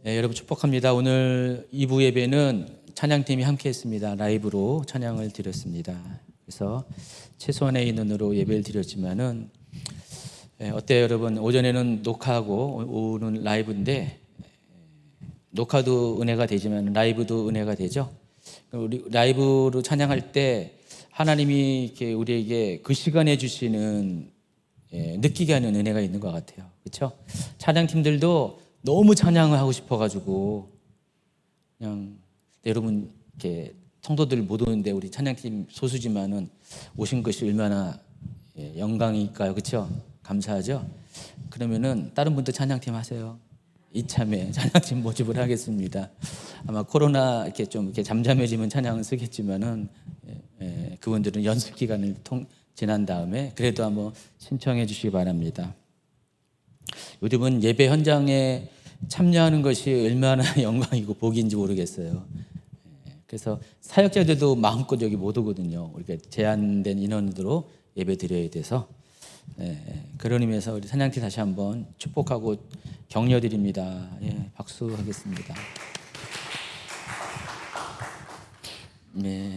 여러분 축복합니다. 오늘 2부 예배는 찬양팀이 함께 했습니다. 라이브로 찬양을 드렸습니다. 그래서 최소한의 인원으로 예배를 드렸지만은 어때요 여러분? 오전에는 녹화하고 오후는 라이브인데 녹화도 은혜가 되지만 라이브도 은혜가 되죠. 우리 라이브로 찬양할 때 하나님이 이렇게 우리에게 그 시간에 주시는 느끼게 하는 은혜가 있는 것 같아요. 그렇죠? 찬양팀들도 너무 찬양을 하고 싶어가지고 그냥 여러분 이렇게 성도들 못 오는데 우리 찬양팀 소수지만은 오신 것이 얼마나 영광일까요? 그렇죠? 감사하죠? 그러면은 다른 분도 찬양팀 하세요. 이참에 찬양팀 모집을 하겠습니다. 아마 코로나 이렇게 좀 이렇게 잠잠해지면 찬양을 쓰겠지만은 그분들은 연습 기간을 지난 다음에 그래도 한번 신청해 주시기 바랍니다. 요즘은 예배 현장에 참여하는 것이 얼마나 영광이고 복인지 모르겠어요. 그래서 사역자들도 마음껏 여기 못 오거든요. 우리가 제한된 인원으로 예배 드려야 돼서 그런 의미에서 우리 찬양팀 다시 한번 축복하고 격려드립니다. 박수하겠습니다.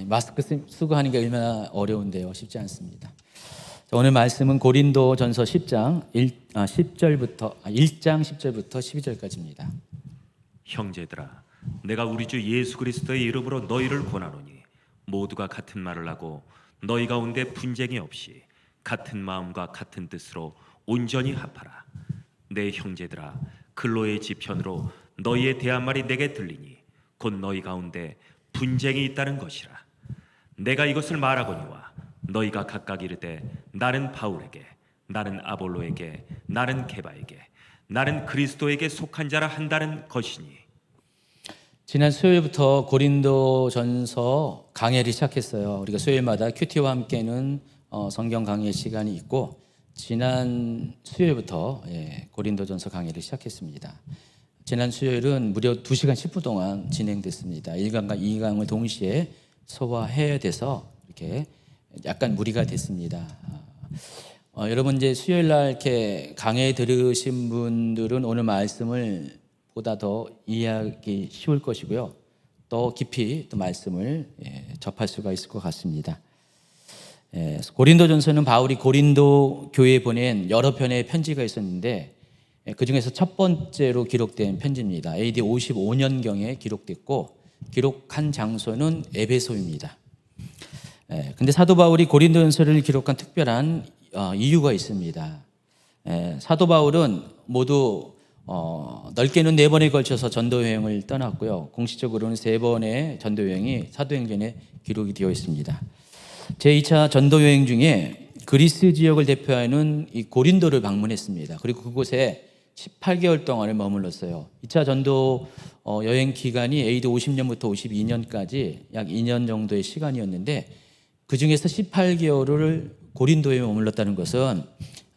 마스크 쓰고 하는 게 얼마나 어려운데요. 쉽지 않습니다. 오늘 말씀은 고린도전서 1장 10절부터 12절까지입니다. 형제들아, 내가 우리 주 예수 그리스도의 이름으로 너희를 권하노니 모두가 같은 말을 하고 너희 가운데 분쟁이 없이 같은 마음과 같은 뜻으로 온전히 합하라. 내 형제들아, 클로의 지편으로 너희에 대한 말이 내게 들리니 곧 너희 가운데 분쟁이 있다는 것이라. 내가 이것을 말하거니와 너희가 각각 이르되 나는 바울에게, 나는 아볼로에게, 나는 게바에게, 나는 그리스도에게 속한 자라 한다는 것이니. 지난 수요일부터 고린도전서 강해를 시작했어요. 우리가 수요일마다 큐티와 함께는 성경 강해 시간이 있고 지난 수요일부터 고린도전서 강해를 시작했습니다. 지난 수요일은 무려 2시간 10분 동안 진행됐습니다. 1강과 2강을 동시에 소화해야 돼서 이렇게 약간 무리가 됐습니다. 여러분 이제 수요일 날 이렇게 강해 들으신 분들은 오늘 말씀을 보다 더 이해하기 쉬울 것이고요. 더 깊이 또 말씀을 접할 수가 있을 것 같습니다. 고린도전서는 바울이 고린도 교회에 보낸 여러 편의 편지가 있었는데 그 중에서 첫 번째로 기록된 편지입니다. AD 55년경에 기록됐고 기록한 장소는 에베소입니다. 근데 사도 바울이 고린도전서를 기록한 특별한 이유가 있습니다. 사도 바울은 모두 넓게는 4번에 걸쳐서 전도 여행을 떠났고요. 공식적으로는 3번의 전도 여행이 사도행전에 기록이 되어 있습니다. 제2차 전도 여행 중에 그리스 지역을 대표하는 이 고린도를 방문했습니다. 그리고 그곳에 18개월 동안을 머물렀어요. 2차 전도 여행 기간이 AD 50년부터 52년까지 약 2년 정도의 시간이었는데 그 중에서 18개월을 고린도에 머물렀다는 것은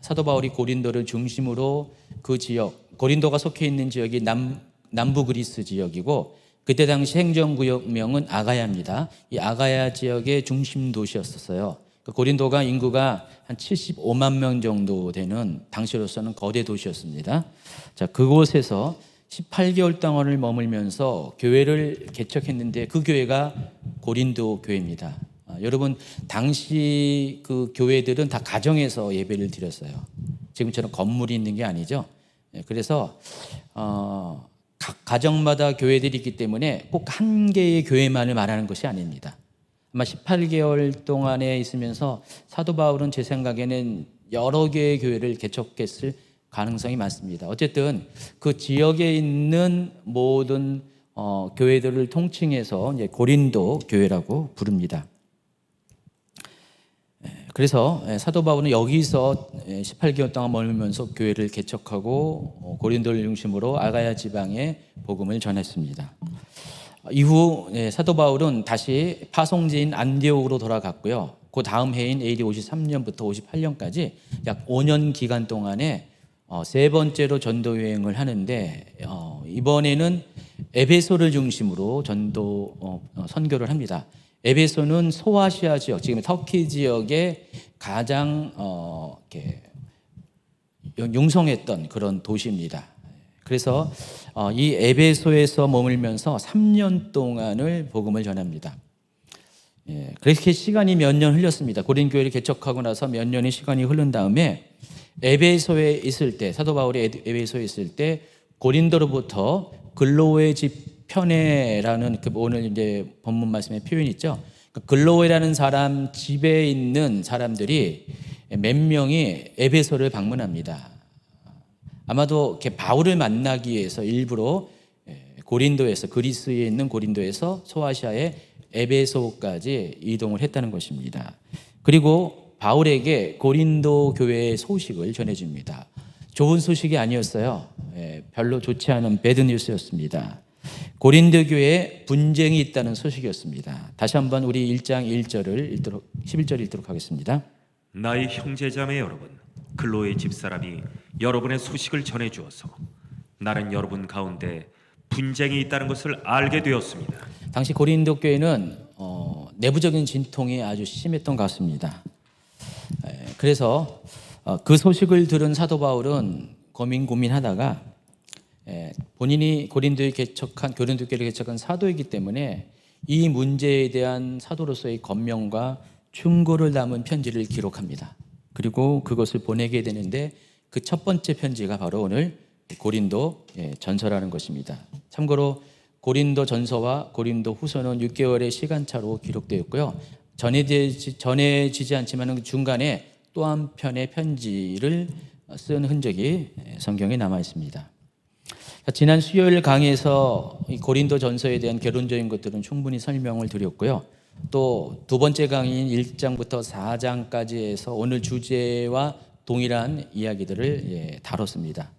사도 바울이 고린도를 중심으로 그 지역, 고린도가 속해 있는 지역이 남부 그리스 지역이고 그때 당시 행정구역명은 아가야입니다. 이 아가야 지역의 중심 도시였었어요. 고린도가 인구가 한 75만 명 정도 되는 당시로서는 거대 도시였습니다. 자, 그곳에서 18개월 동안을 머물면서 교회를 개척했는데 그 교회가 고린도 교회입니다. 여러분 당시 그 교회들은 다 가정에서 예배를 드렸어요. 지금처럼 건물이 있는 게 아니죠. 그래서 각 가정마다 교회들이 있기 때문에 꼭 한 개의 교회만을 말하는 것이 아닙니다. 아마 18개월 동안에 있으면서 사도 바울은 제 생각에는 여러 개의 교회를 개척했을 가능성이 많습니다. 어쨌든 그 지역에 있는 모든 교회들을 통칭해서 이제 고린도 교회라고 부릅니다. 그래서 사도 바울은 여기서 18개월 동안 머물면서 교회를 개척하고 고린도를 중심으로 아가야 지방에 복음을 전했습니다. 이후 사도 바울은 다시 파송지인 안디옥으로 돌아갔고요. 그 다음 해인 AD 53년부터 58년까지 약 5년 기간 동안에 3번째로 전도 여행을 하는데 이번에는 에베소를 중심으로 전도 선교를 합니다. 에베소는 소아시아 지역, 지금 터키 지역의 가장 융성했던 그런 도시입니다. 그래서 이 에베소에서 머물면서 3년 동안을 복음을 전합니다. 그렇게 시간이 몇 년 흘렸습니다. 고린 교회를 개척하고 나서 몇 년의 시간이 흐른 다음에 에베소에 있을 때, 사도 바울이 에베소에 있을 때 고린도로부터 글로의 집 편에라는 오늘 이제 본문 말씀의 표현이 있죠. 글로에라는 사람 집에 있는 사람들이 몇 명이 에베소를 방문합니다. 아마도 이렇게 바울을 만나기 위해서 일부러 고린도에서, 그리스에 있는 고린도에서 소아시아의 에베소까지 이동을 했다는 것입니다. 그리고 바울에게 고린도 교회의 소식을 전해줍니다. 좋은 소식이 아니었어요. 별로 좋지 않은 배드뉴스였습니다. 고린도 교회에 분쟁이 있다는 소식이었습니다. 다시 한번 우리 1장 11절을 읽도록 하겠습니다. 나의 형제자매 여러분, 글로의 집사람이 여러분의 소식을 전해주어서 나는 여러분 가운데 분쟁이 있다는 것을 알게 되었습니다. 당시 고린도 교회는 내부적인 진통이 아주 심했던 것 같습니다. 그래서 그 소식을 들은 사도 바울은 고민하다가 본인이 고린도 교회를 개척한 사도이기 때문에 이 문제에 대한 사도로서의 권면과 충고를 담은 편지를 기록합니다. 그리고 그것을 보내게 되는데 그 첫 번째 편지가 바로 오늘 고린도 전서라는 것입니다. 참고로 고린도 전서와 고린도 후서는 6개월의 시간차로 기록되었고요. 전해지지 않지만 중간에 또 한 편의 편지를 쓴 흔적이 성경에 남아 있습니다. 지난 수요일 강의에서 고린도 전서에 대한 결론적인 것들은 충분히 설명을 드렸고요. 또 두 번째 강의인 1장부터 4장까지 해서 오늘 주제와 동일한 이야기들을 다뤘습니다.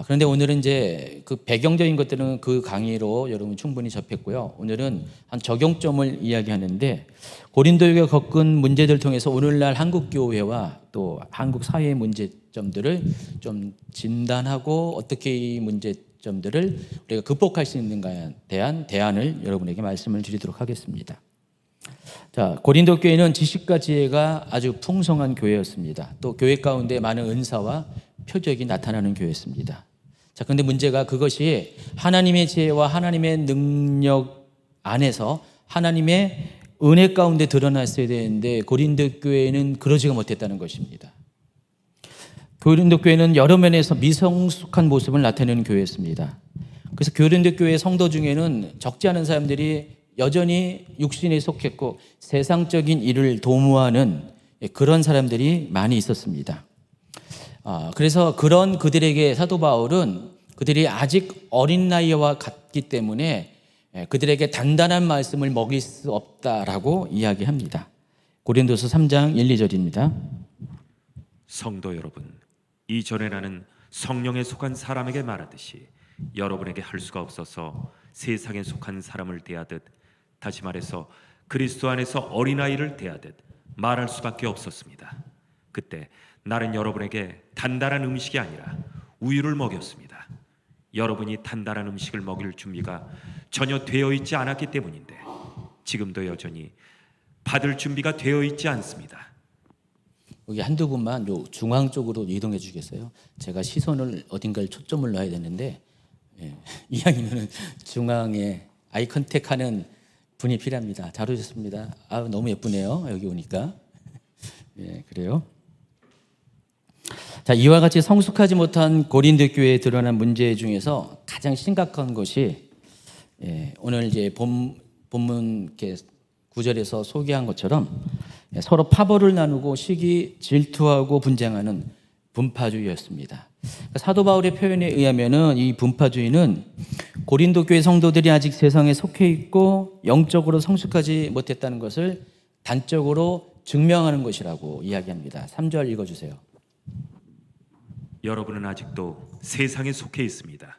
그런데 오늘은 이제 그 배경적인 것들은 그 강의로 여러분 충분히 접했고요. 오늘은 한 적용점을 이야기하는데 고린도교회가 겪은 문제들 통해서 오늘날 한국 교회와 또 한국 사회의 문제점들을 좀 진단하고 어떻게 이 문제점들을 우리가 극복할 수 있는가에 대한 대안을 여러분에게 말씀을 드리도록 하겠습니다. 자, 고린도 교회는 지식과 지혜가 아주 풍성한 교회였습니다. 또 교회 가운데 많은 은사와 표적이 나타나는 교회였습니다. 자, 그런데 문제가 그것이 하나님의 지혜와 하나님의 능력 안에서 하나님의 은혜 가운데 드러났어야 되는데 고린도 교회는 그러지가 못했다는 것입니다. 고린도 교회는 여러 면에서 미성숙한 모습을 나타내는 교회였습니다. 그래서 고린도 교회 성도 중에는 적지 않은 사람들이 여전히 육신에 속했고 세상적인 일을 도모하는 그런 사람들이 많이 있었습니다. 그래서 그런 그들에게 사도 바울은 그들이 아직 어린 나이와 같기 때문에 그들에게 단단한 말씀을 먹일 수 없다라고 이야기합니다. 고린도서 3장 1, 2절입니다. 성도 여러분, 이전에 나는 성령에 속한 사람에게 말하듯이 여러분에게 할 수가 없어서 세상에 속한 사람을 대하듯, 다시 말해서 그리스도 안에서 어린아이를 대하듯 말할 수밖에 없었습니다. 그때 나는 여러분에게 단단한 음식이 아니라 우유를 먹였습니다. 여러분이 단단한 음식을 먹일 준비가 전혀 되어 있지 않았기 때문인데 지금도 여전히 받을 준비가 되어 있지 않습니다. 여기 한두 분만 요 중앙 쪽으로 이동해 주시겠어요? 제가 시선을 어딘가에 초점을 놔야 되는데 이왕이면 중앙에 아이 컨택하는 분이 필요합니다. 잘 오셨습니다. 너무 예쁘네요. 여기 오니까. 그래요. 자, 이와 같이 성숙하지 못한 고린도 교회에 드러난 문제 중에서 가장 심각한 것이 오늘 이제 본문 이렇게 9절에서 소개한 것처럼 서로 파벌을 나누고 시기 질투하고 분쟁하는 분파주의였습니다. 사도 바울의 표현에 의하면은 이 분파주의는 고린도 교회 성도들이 아직 세상에 속해 있고 영적으로 성숙하지 못했다는 것을 단적으로 증명하는 것이라고 이야기합니다. 3절 읽어주세요. 여러분은 아직도 세상에 속해 있습니다.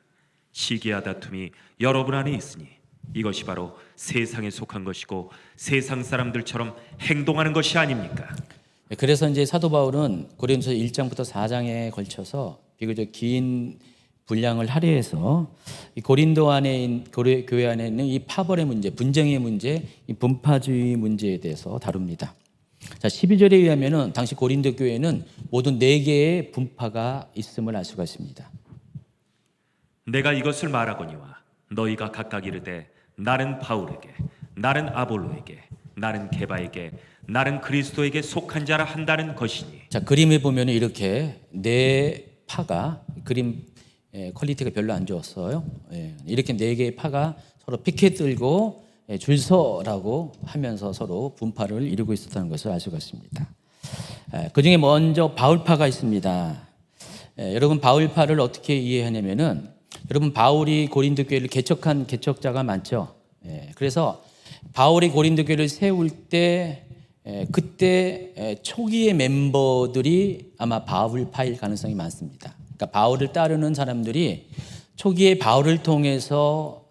시기와 다툼이 여러분 안에 있으니 이것이 바로 세상에 속한 것이고 세상 사람들처럼 행동하는 것이 아닙니까? 그래서 이제 사도 바울은 고린도서 1장부터 4장에 걸쳐서 비교적 긴 분량을 할애해서 이 고린도 안에 교회 안에 있는 이 파벌의 문제, 분쟁의 문제, 이 분파주의 문제에 대해서 다룹니다. 자, 12절에 의하면은 당시 고린도 교회는 모두 4개의 분파가 있음을 알 수가 있습니다. 내가 이것을 말하거니와 너희가 각각 이르되 나는 바울에게, 나는 아볼로에게, 나는 게바에게, 나는 그리스도에게 속한 자라 한다는 것이니. 자, 그림에 보면 이렇게 네 파가, 그림 퀄리티가 별로 안 좋았어요. 이렇게 네 개의 파가 서로 피켓 들고 줄 서라고 하면서 서로 분파를 이루고 있었다는 것을 알 수가 있습니다. 그 중에 먼저 바울파가 있습니다. 여러분, 바울파를 어떻게 이해하냐면은, 여러분, 바울이 고린도 교회를 개척한 개척자가 많죠. 그래서 바울이 고린도 교회를 세울 때 그때 초기의 멤버들이 아마 바울파일 가능성이 많습니다. 그러니까 바울을 따르는 사람들이 초기에 바울을 통해서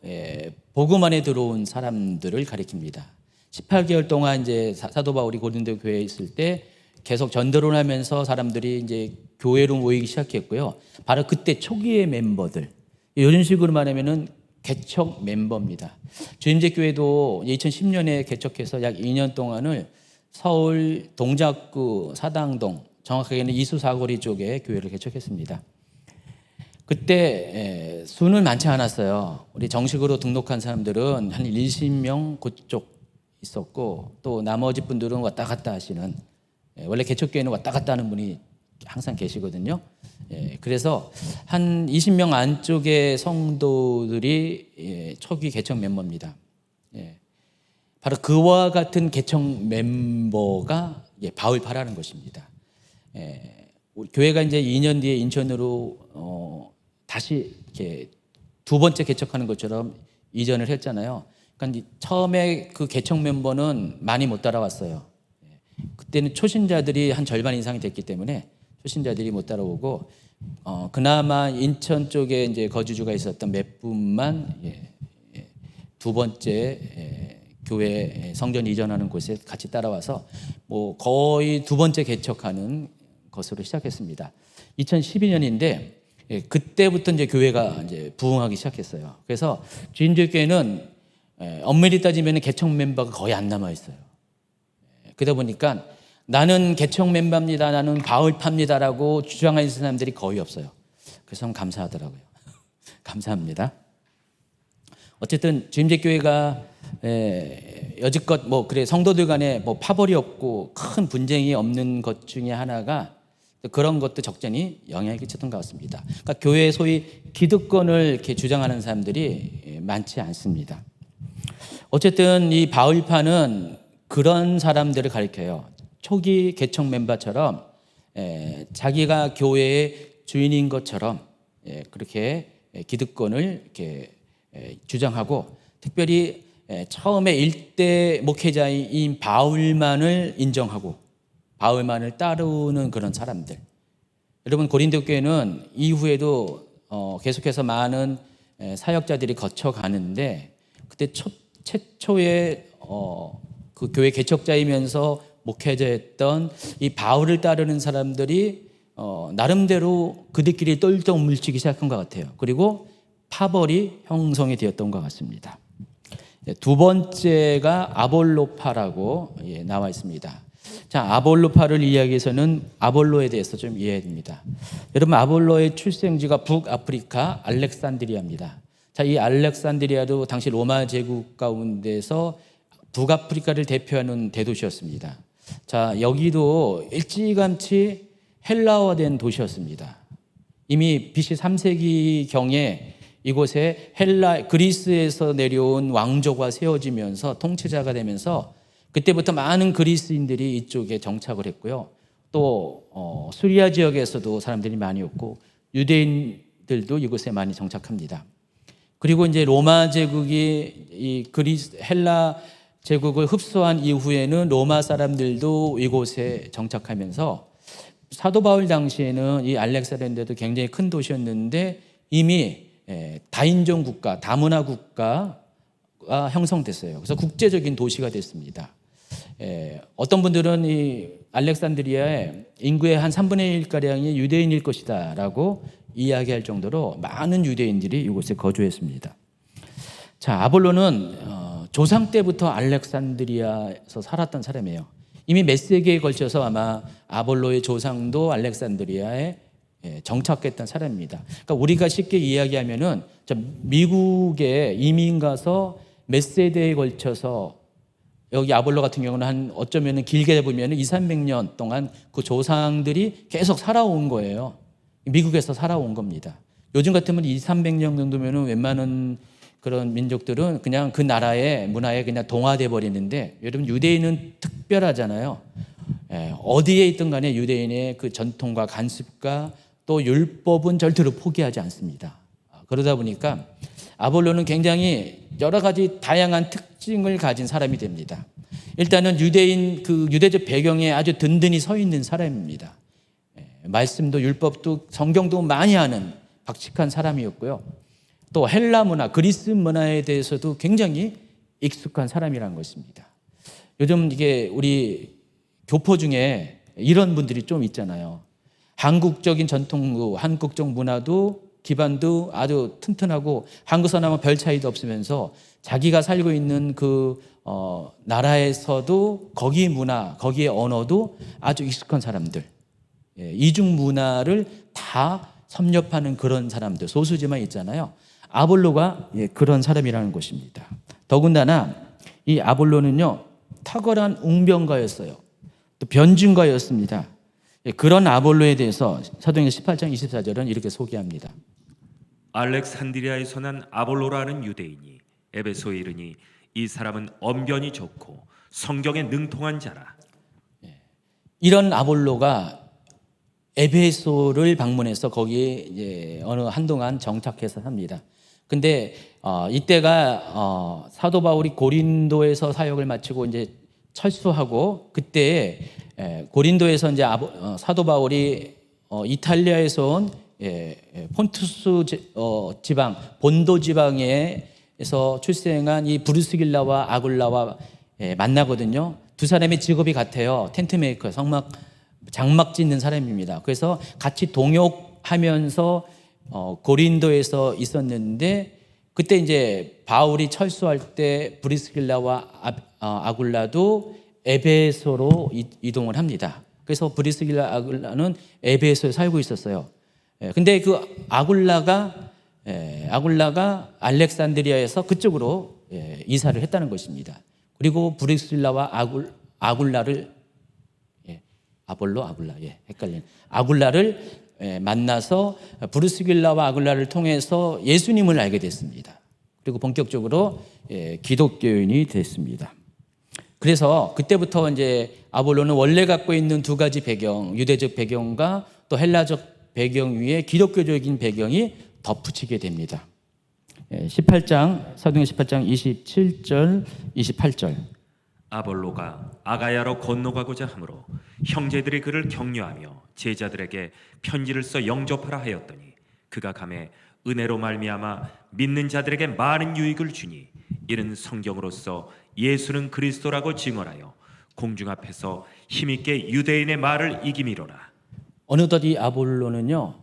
복음 안에 들어온 사람들을 가리킵니다. 18개월 동안 이제 사도 바울이 고린도 교회에 있을 때 계속 전도를 하면서 사람들이 이제 교회로 모이기 시작했고요. 바로 그때 초기의 멤버들, 이런 식으로 말하면은 개척 멤버입니다. 주임제 교회도 2010년에 개척해서 약 2년 동안을 서울 동작구 사당동, 정확하게는 이수사거리 쪽에 교회를 개척했습니다. 그때 수는 많지 않았어요. 우리 정식으로 등록한 사람들은 한 20명 그쪽 있었고, 또 나머지 분들은 왔다 갔다 하시는, 원래 개척교회는 왔다 갔다 하는 분이 항상 계시거든요. 그래서 한 20명 안쪽의 성도들이 초기 개척 멤버입니다. 바로 그와 같은 개척 멤버가 바울파라는 것입니다. 우리 교회가 이제 2년 뒤에 인천으로 다시 이렇게 두 번째 개척하는 것처럼 이전을 했잖아요. 그러니까 처음에 그 개척 멤버는 많이 못 따라왔어요. 그때는 초신자들이 한 절반 이상이 됐기 때문에 초신자들이 못 따라오고, 그나마 인천 쪽에 이제 거주주가 있었던 몇 분만 두 번째 교회 성전 이전하는 곳에 같이 따라와서 뭐 거의 두 번째 개척하는 것으로 시작했습니다. 2012년인데 그때부터 이제 교회가 이제 부흥하기 시작했어요. 그래서 주임제 교회는 엄밀히 따지면 개척 멤버가 거의 안 남아 있어요. 그러다 보니까 나는 개척 멤버입니다, 나는 바울파입니다라고 주장하는 사람들이 거의 없어요. 그래서 참 감사하더라고요. 감사합니다. 어쨌든 주임제 교회가 여지껏 뭐 그래 성도들 간에 뭐 파벌이 없고 큰 분쟁이 없는 것 중에 하나가 그런 것도 적잖이 영향을 끼쳤던 것 같습니다. 그러니까 교회 소위 기득권을 이렇게 주장하는 사람들이 많지 않습니다. 어쨌든 이 바울파는 그런 사람들을 가리켜요. 초기 개척 멤버처럼 자기가 교회의 주인인 것처럼 그렇게 기득권을 이렇게 주장하고, 특별히 처음에 일대 목회자인 바울만을 인정하고 바울만을 따르는 그런 사람들. 여러분, 고린도 교회는 이후에도 계속해서 많은 사역자들이 거쳐가는데, 그때 최초에 그 교회 개척자이면서 목회자였던 이 바울을 따르는 사람들이 나름대로 그들끼리 똘똘 뭉치기 시작한 것 같아요. 그리고 파벌이 형성이 되었던 것 같습니다. 두 번째가 아볼로파라고 나와 있습니다. 자, 아볼로파를 이야기해서는 아볼로에 대해서 좀 이해해야 됩니다. 여러분, 아볼로의 출생지가 북아프리카 알렉산드리아입니다. 자, 이 알렉산드리아도 당시 로마 제국 가운데서 북아프리카를 대표하는 대도시였습니다. 자, 여기도 일찌감치 헬라화된 도시였습니다. 이미 BC 3세기 경에 이곳에 그리스에서 내려온 왕조가 세워지면서 통치자가 되면서 그때부터 많은 그리스인들이 이쪽에 정착을 했고요. 또 수리아 지역에서도 사람들이 많이 왔고 유대인들도 이곳에 많이 정착합니다. 그리고 이제 로마 제국이 이 헬라 제국을 흡수한 이후에는 로마 사람들도 이곳에 정착하면서 사도 바울 당시에는 이 알렉산드리아도 굉장히 큰 도시였는데 이미 다인종 국가, 다문화 국가가 형성됐어요. 그래서 국제적인 도시가 됐습니다. 어떤 분들은 이 알렉산드리아의 인구의 한 3분의 1가량이 유대인일 것이다 라고 이야기할 정도로 많은 유대인들이 이곳에 거주했습니다. 자, 아볼로는 조상 때부터 알렉산드리아에서 살았던 사람이에요. 이미 몇 세기에 걸쳐서 아마 아볼로의 조상도 알렉산드리아에 정착했던 사람입니다. 그러니까 우리가 쉽게 이야기하면은 미국에 이민 가서 몇 세대에 걸쳐서 여기 아볼로 같은 경우는 한 어쩌면은 길게 보면은 200~300년 동안 그 조상들이 계속 살아온 거예요. 미국에서 살아온 겁니다. 요즘 같으면 200~300년 정도면은 웬만한 그런 민족들은 그냥 그 나라의 문화에 그냥 동화돼 버리는데, 여러분 유대인은 특별하잖아요. 어디에 있든 간에 유대인의 그 전통과 관습과 또 율법은 절대로 포기하지 않습니다. 그러다 보니까 아볼로는 굉장히 여러 가지 다양한 특징을 가진 사람이 됩니다. 일단은 유대인 그 유대적 배경에 아주 든든히 서 있는 사람입니다. 말씀도 율법도 성경도 많이 아는 박식한 사람이었고요. 또 헬라 문화, 그리스 문화에 대해서도 굉장히 익숙한 사람이라는 것입니다. 요즘 이게 우리 교포 중에 이런 분들이 좀 있잖아요. 한국적인 전통도, 한국적 문화도 기반도 아주 튼튼하고 한국 사람하고 별 차이도 없으면서 자기가 살고 있는 그 나라에서도 거기 문화, 거기의 언어도 아주 익숙한 사람들, 이중 문화를 다 섭렵하는 그런 사람들, 소수지만 있잖아요. 아볼로가 그런 사람이라는 것입니다. 더군다나 이 아볼로는요, 탁월한 웅변가였어요. 또 변증가였습니다. 그런 아볼로에 대해서 사도행전 18장 24절은 이렇게 소개합니다. 알렉산드리아에서 난 아볼로라는 유대인이 에베소에 이르니 이 사람은 언변이 좋고 성경에 능통한 자라. 이런 아볼로가 에베소를 방문해서 거기에 이제 어느 한동안 정착해서 삽니다. 근데 이때가 사도 바울이 고린도에서 사역을 마치고 이제 철수하고, 그때 고린도에서 이제 사도 바울이 이탈리아에서 온 폰투스 지방, 본도 지방에서 출생한 이 브루스길라와 아굴라와 만나거든요. 두 사람의 직업이 같아요. 텐트 메이커, 장막 짓는 사람입니다. 그래서 같이 동역하면서 고린도에서 있었는데, 그때 이제 바울이 철수할 때 브리스길라와 아굴라도 에베소로 이동을 합니다. 그래서 브리스길라 아굴라는 에베소에 살고 있었어요. 근데 그 아굴라가 알렉산드리아에서 그쪽으로 이사를 했다는 것입니다. 그리고 브리스길라와 아굴라를 헷갈리는 아굴라를 만나서 브루스길라와 아굴라를 통해서 예수님을 알게 됐습니다. 그리고 본격적으로 기독교인이 됐습니다. 그래서 그때부터 이제 아볼로는 원래 갖고 있는 두 가지 배경, 유대적 배경과 또 헬라적 배경 위에 기독교적인 배경이 덧붙이게 됩니다. 18장, 사도행전 18장 27절, 28절. 아볼로가 아가야로 건너가고자 하므로 형제들이 그를 격려하며 제자들에게 편지를 써 영접하라 하였더니 그가 가매 은혜로 말미암아 믿는 자들에게 많은 유익을 주니 이는 성경으로서 예수는 그리스도라고 증언하여 공중 앞에서 힘있게 유대인의 말을 이기미로라. 어느덧 이 아볼로는요,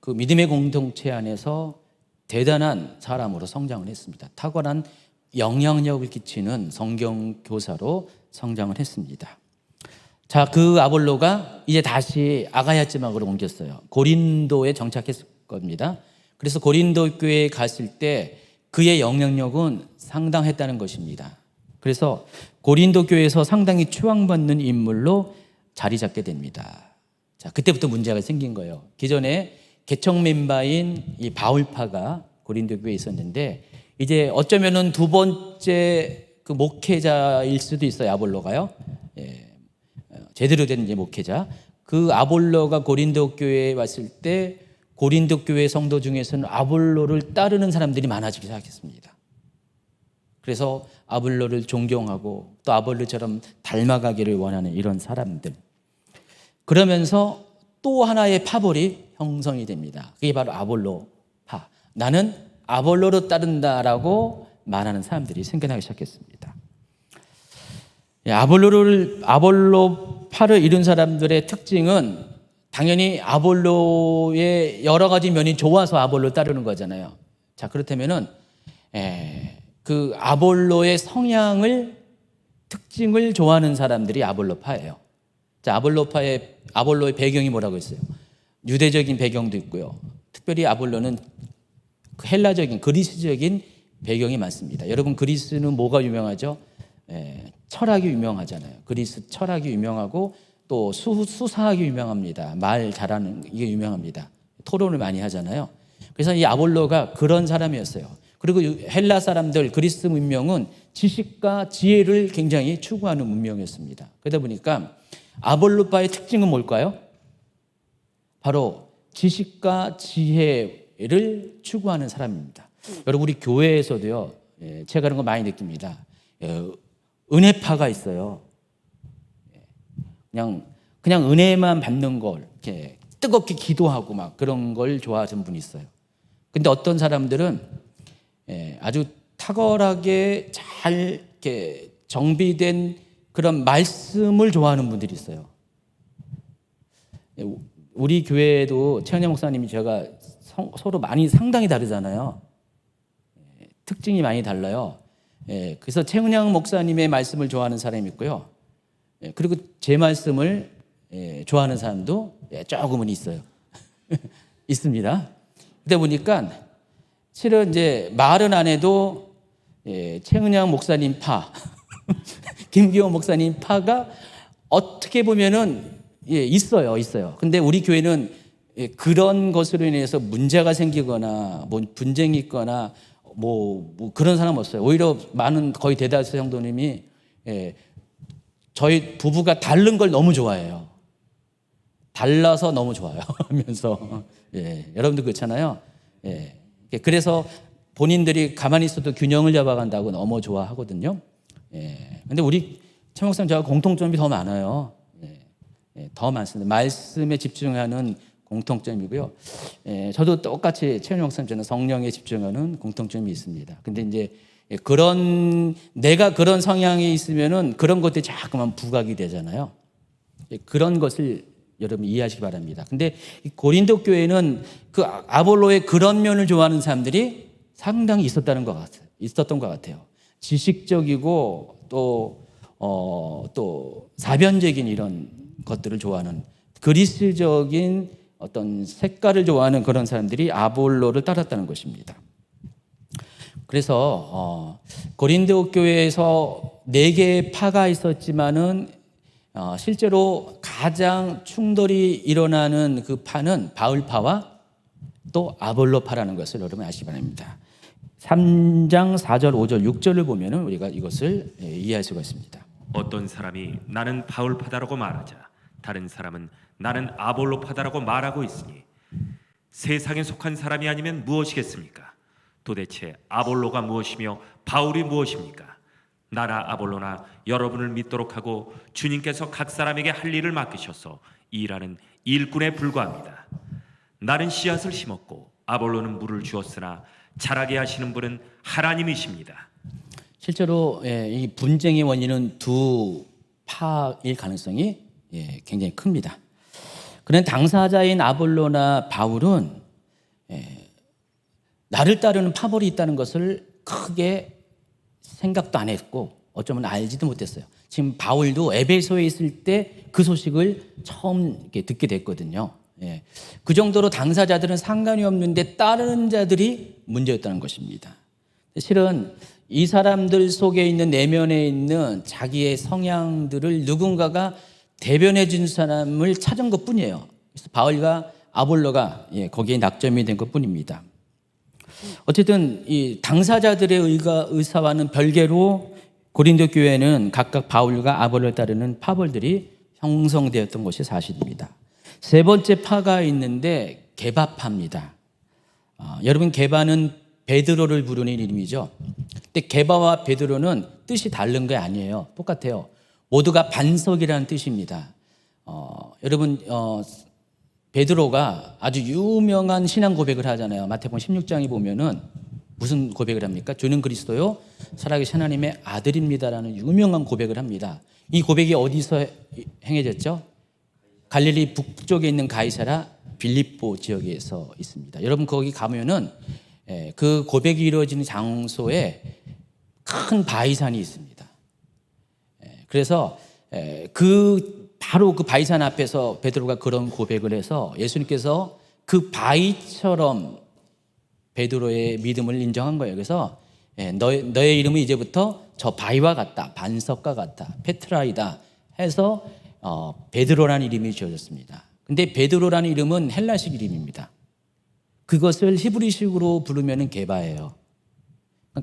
그 믿음의 공동체 안에서 대단한 사람으로 성장을 했습니다. 탁월한 영향력을 끼치는 성경 교사로 성장을 했습니다. 자, 그 아볼로가 이제 다시 아가야 지방으로 옮겼어요. 고린도에 정착했을 겁니다. 그래서 고린도 교회에 갔을 때 그의 영향력은 상당했다는 것입니다. 그래서 고린도 교회에서 상당히 추앙받는 인물로 자리 잡게 됩니다. 자, 그때부터 문제가 생긴 거예요. 기존에 개척 멤버인 이 바울파가 고린도 교회에 있었는데, 이제 어쩌면은 두 번째 그 목회자일 수도 있어요, 아볼로가요. 제대로 된 이제 목회자. 그 아볼로가 고린도 교회에 왔을 때 고린도 교회 성도 중에서는 아볼로를 따르는 사람들이 많아지기 시작했습니다. 그래서 아볼로를 존경하고 또 아볼로처럼 닮아가기를 원하는 이런 사람들. 그러면서 또 하나의 파벌이 형성이 됩니다. 그게 바로 아볼로파. 나는 아볼로를 따른다라고 말하는 사람들이 생겨나기 시작했습니다. 아볼로파를 이룬 사람들의 특징은 당연히 아볼로의 여러 가지 면이 좋아서 아볼로 따르는 거잖아요. 자, 그렇다면은 그 아볼로의 특징을 좋아하는 사람들이 아볼로파예요. 자, 아볼로의 배경이 뭐라고 했어요? 유대적인 배경도 있고요. 특별히 아볼로는 헬라적인 그리스적인 배경이 많습니다. 여러분 그리스는 뭐가 유명하죠? 철학이 유명하잖아요. 그리스 철학이 유명하고 또 수사학이 유명합니다. 말 잘하는 이게 유명합니다. 토론을 많이 하잖아요. 그래서 이 아볼로가 그런 사람이었어요. 그리고 헬라 사람들 그리스 문명은 지식과 지혜를 굉장히 추구하는 문명이었습니다. 그러다 보니까 아볼로파의 특징은 뭘까요? 바로 지식과 지혜를 추구하는 사람입니다. 여러분 우리 교회에서도요, 제가 그런 거 많이 느낍니다. 은혜파가 있어요. 그냥 은혜만 받는 걸 이렇게 뜨겁게 기도하고 막 그런 걸 좋아하는 분이 있어요. 근데 어떤 사람들은 아주 탁월하게 잘 이렇게 정비된 그런 말씀을 좋아하는 분들이 있어요. 우리 교회도 최은혜 목사님이 제가 서로 많이 상당히 다르잖아요. 특징이 많이 달라요. 그래서 최은영 목사님의 말씀을 좋아하는 사람이 있고요. 그리고 제 말씀을 좋아하는 사람도 조금은 있어요. 있습니다. 그러다 보니까 실은 이제 말은 안 해도 최은영 목사님 파, 김기호 목사님 파가 어떻게 보면은 있어요. 근데 우리 교회는 그런 것으로 인해서 문제가 생기거나 뭐 분쟁이 있거나 뭐 그런 사람 없어요. 오히려 많은 거의 대다수 성도님이 저희 부부가 다른 걸 너무 좋아해요. 달라서 너무 좋아요. 하면서 여러분들 그렇잖아요. 그래서 본인들이 가만히 있어도 균형을 잡아간다고 너무 좋아하거든요. 근데 우리 최 목사님 저하고 공통점이 더 많아요. 더 많습니다. 말씀에 집중하는 공통점이고요. 저도 똑같이 최 목사님 저는 성령에 집중하는 공통점이 있습니다. 근데 이제 내가 그런 성향이 있으면은 그런 것들이 자꾸만 부각이 되잖아요. 그런 것을 여러분 이해하시기 바랍니다. 근데 고린도 교회는 그 아볼로의 그런 면을 좋아하는 사람들이 상당히 있었던 것 같아요. 지식적이고 또 사변적인 이런 것들을 좋아하는 그리스적인 어떤 색깔을 좋아하는 그런 사람들이 아볼로를 따랐다는 것입니다. 그래서 고린도 교회에서 4개의 파가 있었지만은 실제로 가장 충돌이 일어나는 그 파는 바울파와 또 아볼로파라는 것을 여러분 아시기 바랍니다. 3장 4절, 5절, 6절을 보면은 우리가 이것을 이해할 수가 있습니다. 어떤 사람이 나는 바울파다라고 말하자 다른 사람은 나는 아볼로파다라고 말하고 있으니 세상에 속한 사람이 아니면 무엇이겠습니까? 도대체 아볼로가 무엇이며 바울이 무엇입니까? 나나 아볼로나 여러분을 믿도록 하고 주님께서 각 사람에게 할 일을 맡기셔서 일하는 일꾼에 불과합니다. 나는 씨앗을 심었고 아볼로는 물을 주었으나 자라게 하시는 분은 하나님이십니다. 실제로 이 분쟁의 원인은 두 파일 가능성이 굉장히 큽니다. 그런 당사자인 아볼로나 바울은 나를 따르는 파벌이 있다는 것을 크게 생각도 안 했고 어쩌면 알지도 못했어요. 지금 바울도 에베소에 있을 때 그 소식을 처음 이렇게 듣게 됐거든요. 그 정도로 당사자들은 상관이 없는데 따르는 자들이 문제였다는 것입니다. 실은 이 사람들 속에 있는 내면에 있는 자기의 성향들을 누군가가 대변해 준 사람을 찾은 것뿐이에요. 그래서 바울과 아볼로가 거기에 낙점이 된 것뿐입니다. 어쨌든 이 당사자들의 의사와는 별개로 고린도 교회는 각각 바울과 아볼로를 따르는 파벌들이 형성되었던 것이 사실입니다. 세 번째 파가 있는데 게바파입니다. 여러분 게바는 베드로를 부르는 이름이죠. 근데 게바와 베드로는 뜻이 다른 게 아니에요. 똑같아요. 모두가 반석이라는 뜻입니다. 여러분 베드로가 아주 유명한 신앙 고백을 하잖아요. 마태복음 16장에 보면은 무슨 고백을 합니까? 주는 그리스도요 살아계신 하나님의 아들입니다라는 유명한 고백을 합니다. 이 고백이 어디서 행해졌죠? 갈릴리 북쪽에 있는 가이사라 빌립보 지역에서 있습니다. 여러분 거기 가면은 그 고백이 이루어지는 장소에 큰 바위산이 있습니다. 그래서 그 바로 그 바위산 앞에서 베드로가 그런 고백을 해서 예수님께서 그 바위처럼 베드로의 믿음을 인정한 거예요. 그래서 너의 이름은 이제부터 저 바위와 같다, 반석과 같다, 페트라이다 해서 베드로라는 이름이 지어졌습니다. 근데 베드로라는 이름은 헬라식 이름입니다. 그것을 히브리식으로 부르면 게바예요.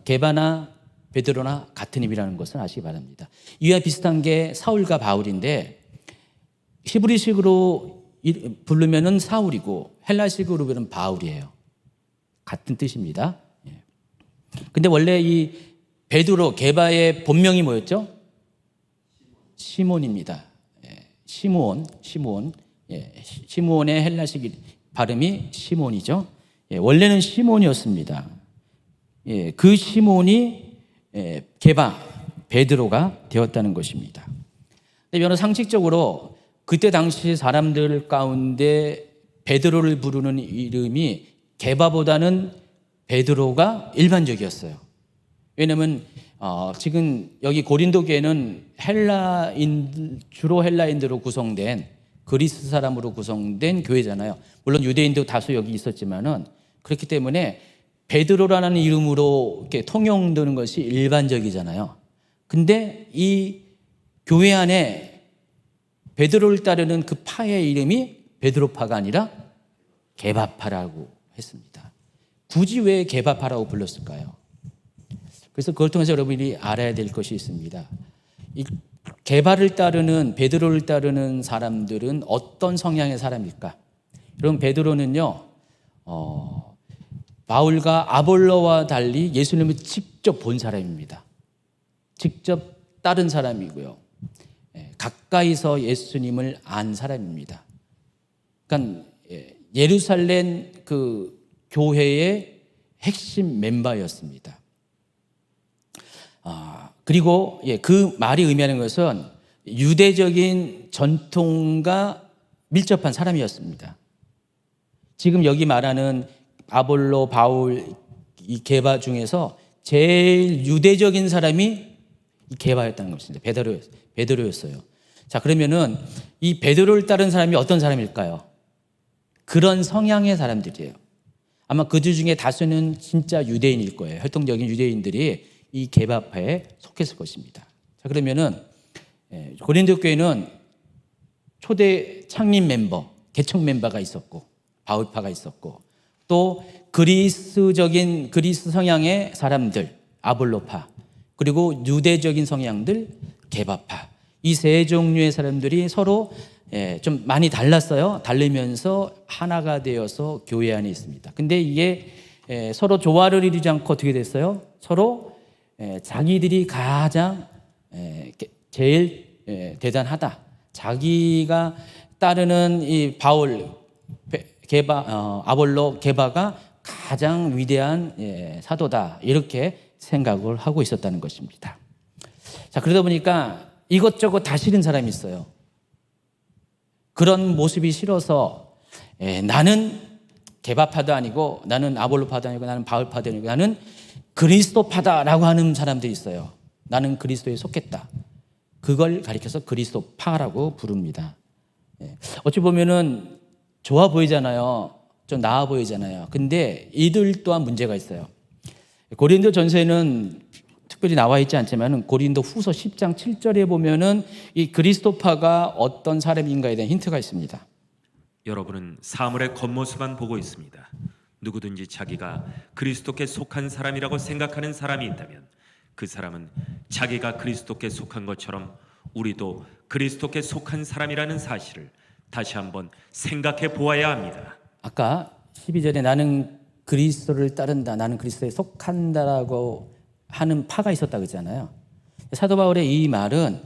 게바나 베드로나 같은 이름이라는 것을 아시기 바랍니다. 이와 비슷한 게 사울과 바울인데 히브리식으로 부르면 사울이고 헬라식으로 부르면 바울이에요. 같은 뜻입니다. 근데 원래 이 베드로 게바의 본명이 뭐였죠? 시몬입니다. 시므온. 시므온의 헬라식 발음이 시몬이죠. 원래는 시몬이었습니다. 그 시몬이 게바 베드로가 되었다는 것입니다. 여러 상식적으로 그때 당시 사람들 가운데 베드로를 부르는 이름이 게바보다는 베드로가 일반적이었어요. 왜냐하면 지금 여기 고린도 교회는 주로 헬라인들로 구성된 그리스 사람으로 구성된 교회잖아요. 물론 유대인도 다수 여기 있었지만은 그렇기 때문에 베드로라는 이름으로 이렇게 통용되는 것이 일반적이잖아요. 근데 이 교회 안에 베드로를 따르는 그 파의 이름이 베드로파가 아니라 게바파라고 했습니다. 굳이 왜 게바파라고 불렀을까요? 그래서 그걸 통해서 여러분이 알아야 될 것이 있습니다. 이 게바를 따르는 베드로를 따르는 사람들은 어떤 성향의 사람일까? 여러분 베드로는요 바울과 아볼로와 달리 예수님을 직접 본 사람입니다. 직접 따른 사람이고요. 가까이서 예수님을 안 사람입니다. 그러니까 예루살렘 그 교회의 핵심 멤버였습니다. 그리고 그 말이 의미하는 것은 유대적인 전통과 밀접한 사람이었습니다. 지금 여기 말하는 아볼로, 바울, 이 게바 중에서 제일 유대적인 사람이 이 게바였다는 것입니다. 베드로였어요. 자, 그러면은 이 베드로를 따른 사람이 어떤 사람일까요? 그런 성향의 사람들이에요. 아마 그들 중에 다수는 진짜 유대인일 거예요. 혈통적인 유대인들이 이 게바파에 속했을 것입니다. 자, 그러면은 고린도 교회는 초대 창립 멤버, 개척 멤버가 있었고 바울파가 있었고 또 그리스 성향의 사람들 아볼로파 그리고 유대적인 성향들 게바파 이 세 종류의 사람들이 서로 좀 많이 달랐어요. 다르면서 하나가 되어서 교회 안에 있습니다. 근데 이게 서로 조화를 이루지 않고 어떻게 됐어요? 서로 자기들이 가장 제일 대단하다. 자기가 따르는 이 바울, 아볼로, 게바가 가장 위대한 사도다. 이렇게 생각을 하고 있었다는 것입니다. 자, 그러다 보니까 이것저것 다 싫은 사람이 있어요. 그런 모습이 싫어서 나는 게바파도 아니고 나는 아볼로파도 아니고 나는 바울파도 아니고 나는 그리스도파다라고 하는 사람들이 있어요. 나는 그리스도에 속했다. 그걸 가리켜서 그리스도파라고 부릅니다. 어찌 보면은 좋아 보이잖아요. 좀 나아 보이잖아요. 근데 이들 또한 문제가 있어요. 고린도 전서에는 특별히 나와 있지 않지만 고린도 후서 10장 7절에 보면은 이 그리스도파가 어떤 사람인가에 대한 힌트가 있습니다. 여러분은 사물의 겉모습만 보고 있습니다. 누구든지 자기가 그리스도께 속한 사람이라고 생각하는 사람이 있다면 그 사람은 자기가 그리스도께 속한 것처럼 우리도 그리스도께 속한 사람이라는 사실을 다시 한번 생각해 보아야 합니다. 아까 12절에 나는 그리스도를 따른다, 나는 그리스도에 속한다라고 하는 파가 있었다 그랬잖아요. 사도 바울의 이 말은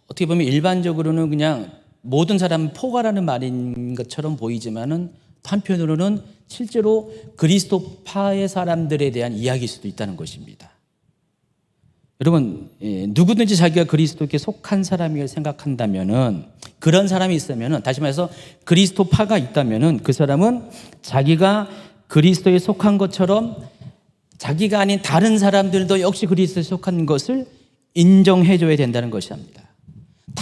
어떻게 보면 일반적으로는 그냥 모든 사람은 포괄하는 말인 것처럼 보이지만은 한편으로는 실제로 그리스도파의 사람들에 대한 이야기일 수도 있다는 것입니다. 여러분, 누구든지 자기가 그리스도께 속한 사람이라고 생각한다면은 그런 사람이 있으면은 다시 말해서 그리스도파가 있다면은 그 사람은 자기가 그리스도에 속한 것처럼 자기가 아닌 다른 사람들도 역시 그리스도에 속한 것을 인정해 줘야 된다는 것입니다.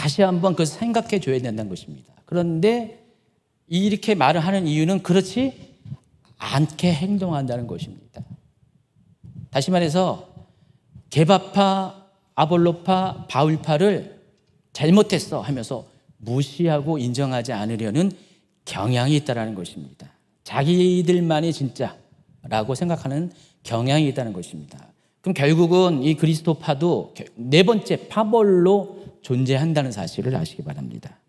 다시 한번 그 생각해 줘야 된다는 것입니다. 그런데 이렇게 말을 하는 이유는 그렇지 않게 행동한다는 것입니다. 다시 말해서 게바파, 아볼로파, 바울파를 잘못했어 하면서 무시하고 인정하지 않으려는 경향이 있다는 것입니다. 자기들만이 진짜라고 생각하는 경향이 있다는 것입니다. 그럼 결국은 이 그리스도파도 네 번째 파벌로 존재한다는 사실을 아시기 바랍니다.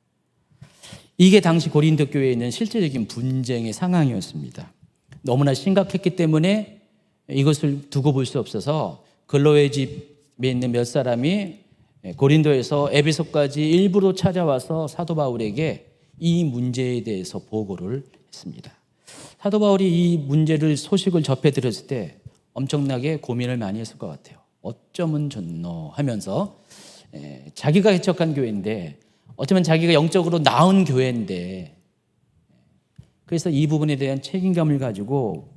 이게 당시 고린도 교회에 있는 실제적인 분쟁의 상황이었습니다. 너무나 심각했기 때문에 이것을 두고 볼 수 없어서 근로의 집에 있는 몇 사람이 고린도에서 에베소까지 일부러 찾아와서 사도 바울에게 이 문제에 대해서 보고를 했습니다. 사도 바울이 이 문제를 소식을 접해 들었을 때 엄청나게 고민을 많이 했을 것 같아요. 어쩌면 좋노 하면서 자기가 개척한 교회인데 어쩌면 자기가 영적으로 나은 교회인데 그래서 이 부분에 대한 책임감을 가지고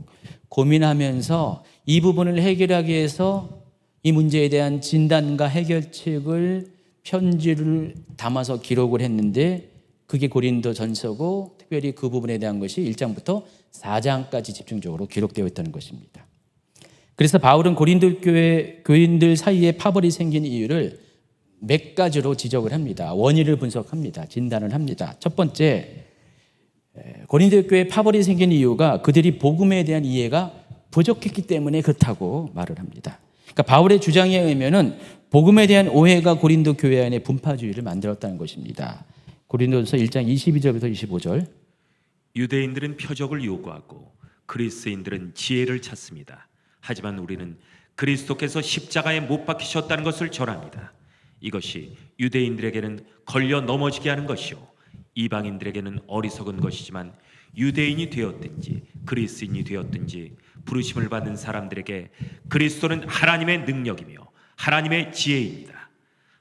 고민하면서 이 부분을 해결하기 위해서 이 문제에 대한 진단과 해결책을 편지를 담아서 기록을 했는데 그게 고린도전서고 특별히 그 부분에 대한 것이 1장부터 4장까지 집중적으로 기록되어 있다는 것입니다. 그래서 바울은 고린도 교회 교인들 사이에 파벌이 생긴 이유를 몇 가지로 지적을 합니다. 원인을 분석합니다. 진단을 합니다. 첫 번째, 고린도 교회에 파벌이 생긴 이유가 그들이 복음에 대한 이해가 부족했기 때문에 그렇다고 말을 합니다. 그러니까 바울의 주장에 의하면은 복음에 대한 오해가 고린도 교회 안에 분파주의를 만들었다는 것입니다. 고린도전서 1장 22절부터 25절. 유대인들은 표적을 요구하고 그리스인들은 지혜를 찾습니다. 하지만 우리는 그리스도께서 십자가에 못 박히셨다는 것을 전합니다. 이것이 유대인들에게는 걸려 넘어지게 하는 것이요 이방인들에게는 어리석은 것이지만 유대인이 되었든지 그리스인이 되었든지 부르심을 받는 사람들에게 그리스도는 하나님의 능력이며 하나님의 지혜입니다.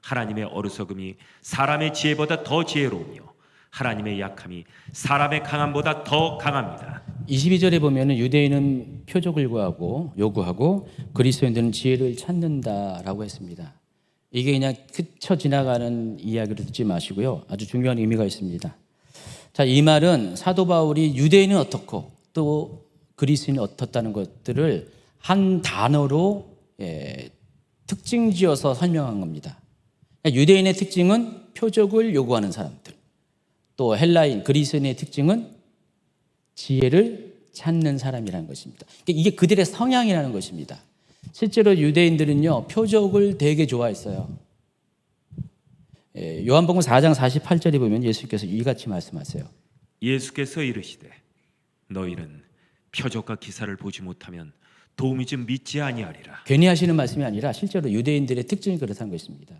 하나님의 어리석음이 사람의 지혜보다 더 지혜로우며 하나님의 약함이 사람의 강함보다 더 강합니다. 22절에 보면 유대인은 표적을 요구하고 그리스도인들은 지혜를 찾는다라고 했습니다. 이게 그냥 스쳐 지나가는 이야기를 듣지 마시고요. 아주 중요한 의미가 있습니다. 자, 이 말은 사도 바울이 유대인은 어떻고 또 그리스인은 어떻다는 것들을 한 단어로 특징 지어서 설명한 겁니다. 유대인의 특징은 표적을 요구하는 사람들, 또 헬라인, 그리스인의 특징은 지혜를 찾는 사람이라는 것입니다. 이게 그들의 성향이라는 것입니다. 실제로 유대인들은요, 표적을 되게 좋아했어요. 요한복음 4장 48절에 보면 예수께서 이같이 말씀하세요. 예수께서 이르시되 너희는 표적과 기사를 보지 못하면 도움이 좀 믿지 아니하리라. 괜히 하시는 말씀이 아니라 실제로 유대인들의 특징이 그렇다는 것입니다.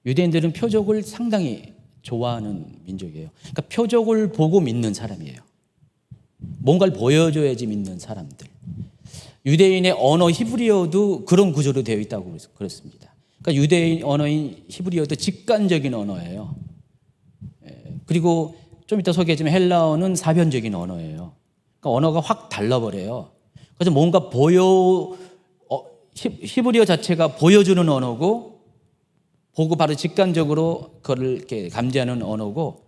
유대인들은 표적을 상당히 좋아하는 민족이에요. 그러니까 표적을 보고 믿는 사람이에요. 뭔가를 보여줘야지 믿는 사람들. 유대인의 언어 히브리어도 그런 구조로 되어 있다고 그렇습니다. 그러니까 유대인 언어인 히브리어도 직관적인 언어예요. 그리고 좀 이따 소개하지만 헬라어는 사변적인 언어예요. 그러니까 언어가 확 달라버려요. 그래서 뭔가 히브리어 자체가 보여주는 언어고 보고 바로 직관적으로 그걸 이렇게 감지하는 언어고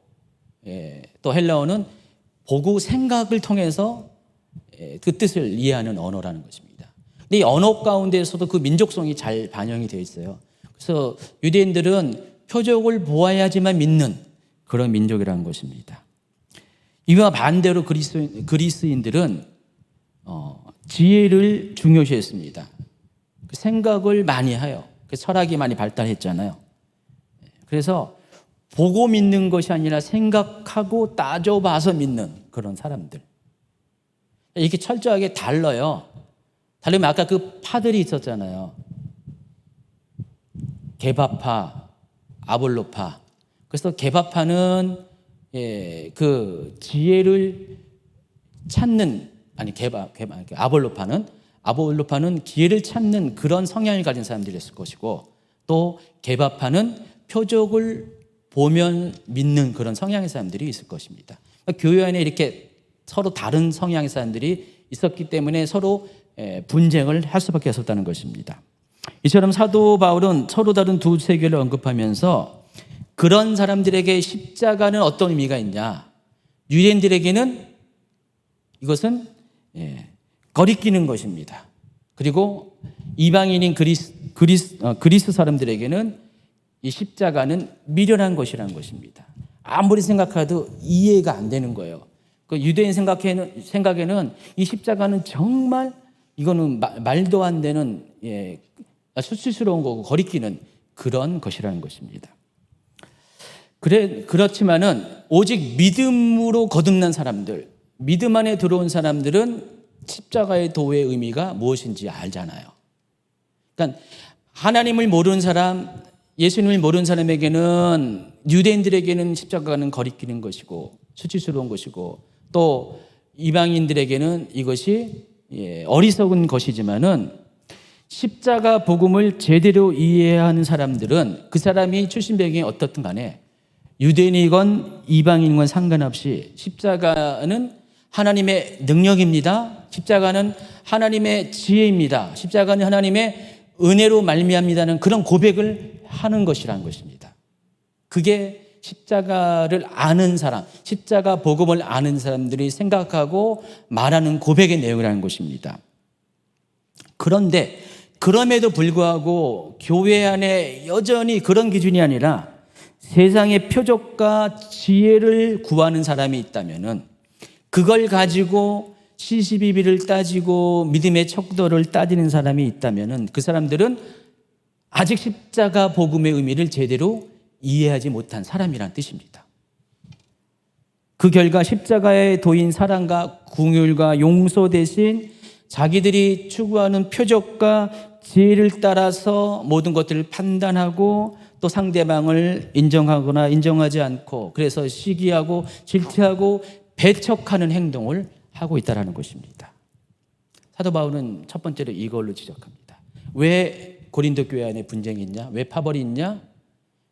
또 헬라어는 보고 생각을 통해서 그 뜻을 이해하는 언어라는 것입니다. 근데 이 언어 가운데에서도 그 민족성이 잘 반영이 되어 있어요. 그래서 유대인들은 표적을 보아야지만 믿는 그런 민족이라는 것입니다. 이와 반대로 그리스인들은 지혜를 중요시했습니다. 그 생각을 많이 해요. 그 철학이 많이 발달했잖아요. 그래서 보고 믿는 것이 아니라 생각하고 따져봐서 믿는 그런 사람들. 이렇게 철저하게 달라요. 다르면 아까 그 파들이 있었잖아요. 게바파, 아볼로파. 그래서 게바파는 그 지혜를 찾는 아볼로파는 기회를 찾는 그런 성향을 가진 사람들이었을 것이고 또 게바파는 표적을 보면 믿는 그런 성향의 사람들이 있을 것입니다. 그러니까 교회 안에 이렇게 서로 다른 성향의 사람들이 있었기 때문에 서로 분쟁을 할 수밖에 없었다는 것입니다. 이처럼 사도 바울은 서로 다른 두 세계를 언급하면서 그런 사람들에게 십자가는 어떤 의미가 있냐? 유대인들에게는 이것은 거리끼는 것입니다. 그리고 이방인인 그리스 사람들에게는 이 십자가는 미련한 것이라는 것입니다. 아무리 생각해도 이해가 안 되는 거예요. 그 유대인 생각에는 이 십자가는 정말 이거는 말도 안 되는 수치스러운 거고 거리끼는 그런 것이라는 것입니다. 그렇지만은 오직 믿음으로 거듭난 사람들, 믿음 안에 들어온 사람들은 십자가의 도의 의미가 무엇인지 알잖아요. 그러니까 하나님을 모르는 사람, 예수님을 모르는 사람에게는 유대인들에게는 십자가는 거리끼는 것이고 수치스러운 것이고 또 이방인들에게는 이것이 어리석은 것이지만은 십자가 복음을 제대로 이해하는 사람들은 그 사람이 출신 배경이 어떻든 간에 유대인이건 이방인이건 상관없이 십자가는 하나님의 능력입니다. 십자가는 하나님의 지혜입니다. 십자가는 하나님의 은혜로 말미암니다는 그런 고백을 하는 것이라는 것입니다. 그게 십자가를 아는 사람, 십자가 복음을 아는 사람들이 생각하고 말하는 고백의 내용이라는 것입니다. 그런데 그럼에도 불구하고 교회 안에 여전히 그런 기준이 아니라 세상의 표적과 지혜를 구하는 사람이 있다면은 그걸 가지고 시시비비를 따지고 믿음의 척도를 따지는 사람이 있다면은 그 사람들은 아직 십자가 복음의 의미를 제대로 이해하지 못한 사람이란 뜻입니다. 그 결과 십자가의 도인 사랑과 긍휼과 용서 대신 자기들이 추구하는 표적과 지혜를 따라서 모든 것들을 판단하고 또 상대방을 인정하거나 인정하지 않고 그래서 시기하고 질투하고 배척하는 행동을 하고 있다는 것입니다. 사도 바울은 첫 번째로 이걸로 지적합니다. 왜 고린도 교회 안에 분쟁이 있냐? 왜 파벌이 있냐?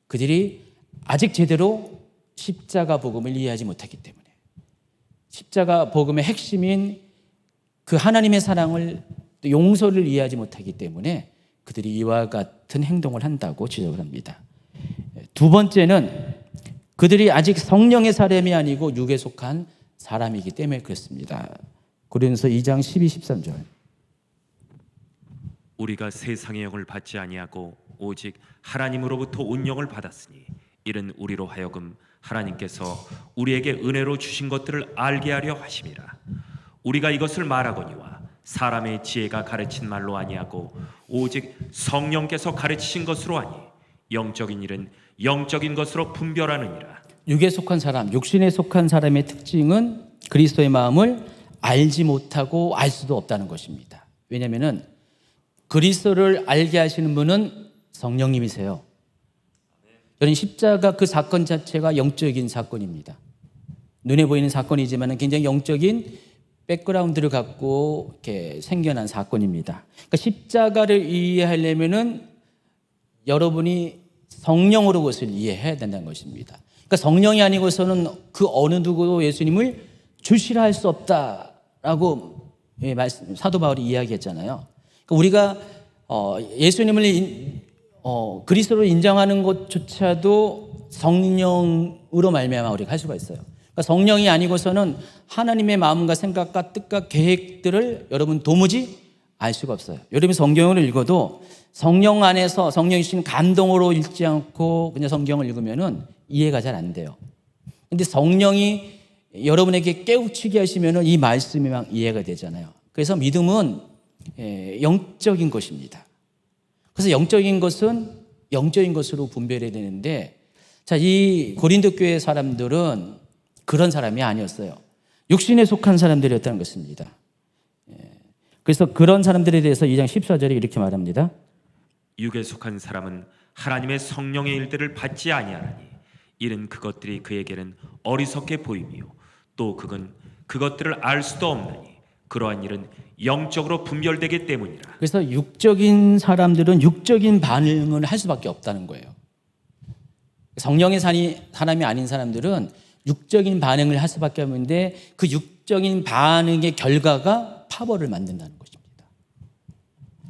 그들이 아직 제대로 십자가 복음을 이해하지 못했기 때문에 십자가 복음의 핵심인 그 하나님의 사랑을 또 용서를 이해하지 못하기 때문에 그들이 이와 같은 행동을 한다고 지적을 합니다. 두 번째는 그들이 아직 성령의 사람이 아니고 육에 속한 사람이기 때문에 그렇습니다. 고린도서 2장 12, 13절. 우리가 세상의 영을 받지 아니하고 오직 하나님으로부터 온 영을 받았으니 이는 우리로 하여금 하나님께서 우리에게 은혜로 주신 것들을 알게 하려 하심이라. 우리가 이것을 말하거니와 사람의 지혜가 가르친 말로 아니하고 오직 성령께서 가르치신 것으로 하니 영적인 일은 영적인 것으로 분별하느니라. 육에 속한 사람, 육신에 속한 사람의 특징은 그리스도의 마음을 알지 못하고 알 수도 없다는 것입니다. 왜냐하면 그리스도를 알게 하시는 분은 성령님이세요. 여러분 십자가 그 사건 자체가 영적인 사건입니다. 눈에 보이는 사건이지만 굉장히 영적인 백그라운드를 갖고 이렇게 생겨난 사건입니다. 그러니까 십자가를 이해하려면은 여러분이 성령으로 그것을 이해해야 된다는 것입니다. 그러니까 성령이 아니고서는 그 어느 누구도 예수님을 주시라 할 수 없다라고 사도 바울이 이야기했잖아요. 그러니까 우리가 예수님을 그리스도로 인정하는 것조차도 성령으로 말미암아 우리가 할 수가 있어요. 그러니까 성령이 아니고서는 하나님의 마음과 생각과 뜻과 계획들을 여러분 도무지 알 수가 없어요. 여러분 성경을 읽어도 성령 안에서 성령이 주신 감동으로 읽지 않고 그냥 성경을 읽으면은 이해가 잘 안 돼요. 근데 성령이 여러분에게 깨우치게 하시면은 이 말씀이 막 이해가 되잖아요. 그래서 믿음은 영적인 것입니다. 그래서 영적인 것은 영적인 것으로 분별해야 되는데 자, 이 고린도 교회 사람들은 그런 사람이 아니었어요. 육신에 속한 사람들이었다는 것입니다. 그래서 그런 사람들에 대해서 2장 14절에 이렇게 말합니다. 육에 속한 사람은 하나님의 성령의 일들을 받지 아니하나니 이는 그것들이 그에게는 어리석게 보이며 또 그것들을 알 수도 없나니 그러한 일은 영적으로 분별되기 때문이라. 그래서 육적인 사람들은 육적인 반응을 할 수밖에 없다는 거예요. 성령의 사람이 아닌 사람들은 육적인 반응을 할 수밖에 없는데 그 육적인 반응의 결과가 파벌을 만든다는 것입니다.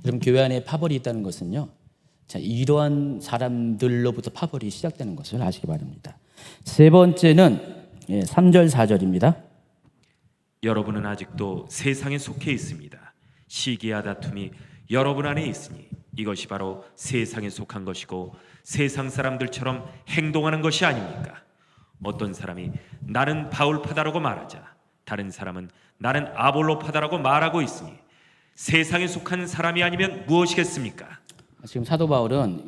그럼 교회 안에 파벌이 있다는 것은요, 자, 이러한 사람들로부터 파벌이 시작되는 것을 아시기 바랍니다. 세 번째는 3절 4절입니다. 여러분은 아직도 세상에 속해 있습니다. 시기와 다툼이 여러분 안에 있으니 이것이 바로 세상에 속한 것이고 세상 사람들처럼 행동하는 것이 아닙니까? 어떤 사람이 나는 바울파다라고 말하자 다른 사람은 나는 아볼로파다라고 말하고 있으니 세상에 속한 사람이 아니면 무엇이겠습니까? 지금 사도 바울은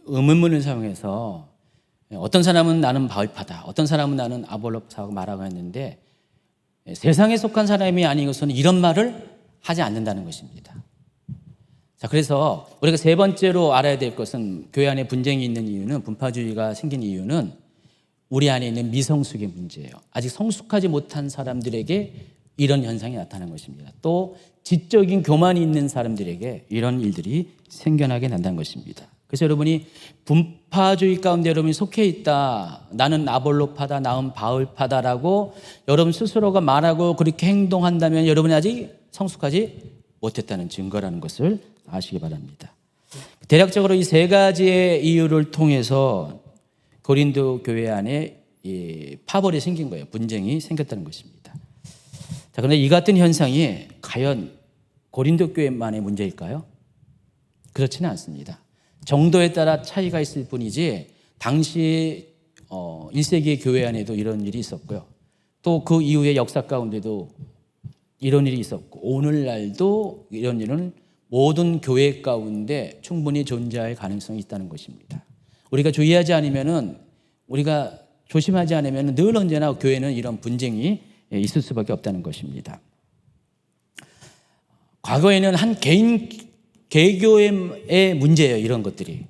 의문문을 사용해서 어떤 사람은 나는 바울파다, 어떤 사람은 나는 아볼로파다라고 말하고 했는데 세상에 속한 사람이 아니고서는 이런 말을 하지 않는다는 것입니다. 자, 그래서 우리가 세 번째로 알아야 될 것은 교회 안에 분쟁이 있는 이유는, 분파주의가 생긴 이유는 우리 안에 있는 미성숙의 문제예요. 아직 성숙하지 못한 사람들에게 이런 현상이 나타나는 것입니다. 또 지적인 교만이 있는 사람들에게 이런 일들이 생겨나게 된다는 것입니다. 그래서 여러분이 분파주의 가운데 여러분이 속해 있다, 나는 아볼로파다, 나는 바울파다라고 여러분 스스로가 말하고 그렇게 행동한다면 여러분이 아직 성숙하지 못했다는 증거라는 것을 아시기 바랍니다. 대략적으로 이 세 가지의 이유를 통해서 고린도 교회 안에 파벌이 생긴 거예요. 분쟁이 생겼다는 것입니다. 자, 그런데 이 같은 현상이 과연 고린도 교회만의 문제일까요? 그렇지는 않습니다. 정도에 따라 차이가 있을 뿐이지 당시 1세기의 교회 안에도 이런 일이 있었고요. 또 그 이후의 역사 가운데도 이런 일이 있었고 오늘날도 이런 일은 모든 교회 가운데 충분히 존재할 가능성이 있다는 것입니다. 우리가 주의하지 않으면은, 우리가 조심하지 않으면 늘 언제나 교회는 이런 분쟁이 있을 수밖에 없다는 것입니다. 과거에는 한 개인 개교의 문제예요. 이런 것들이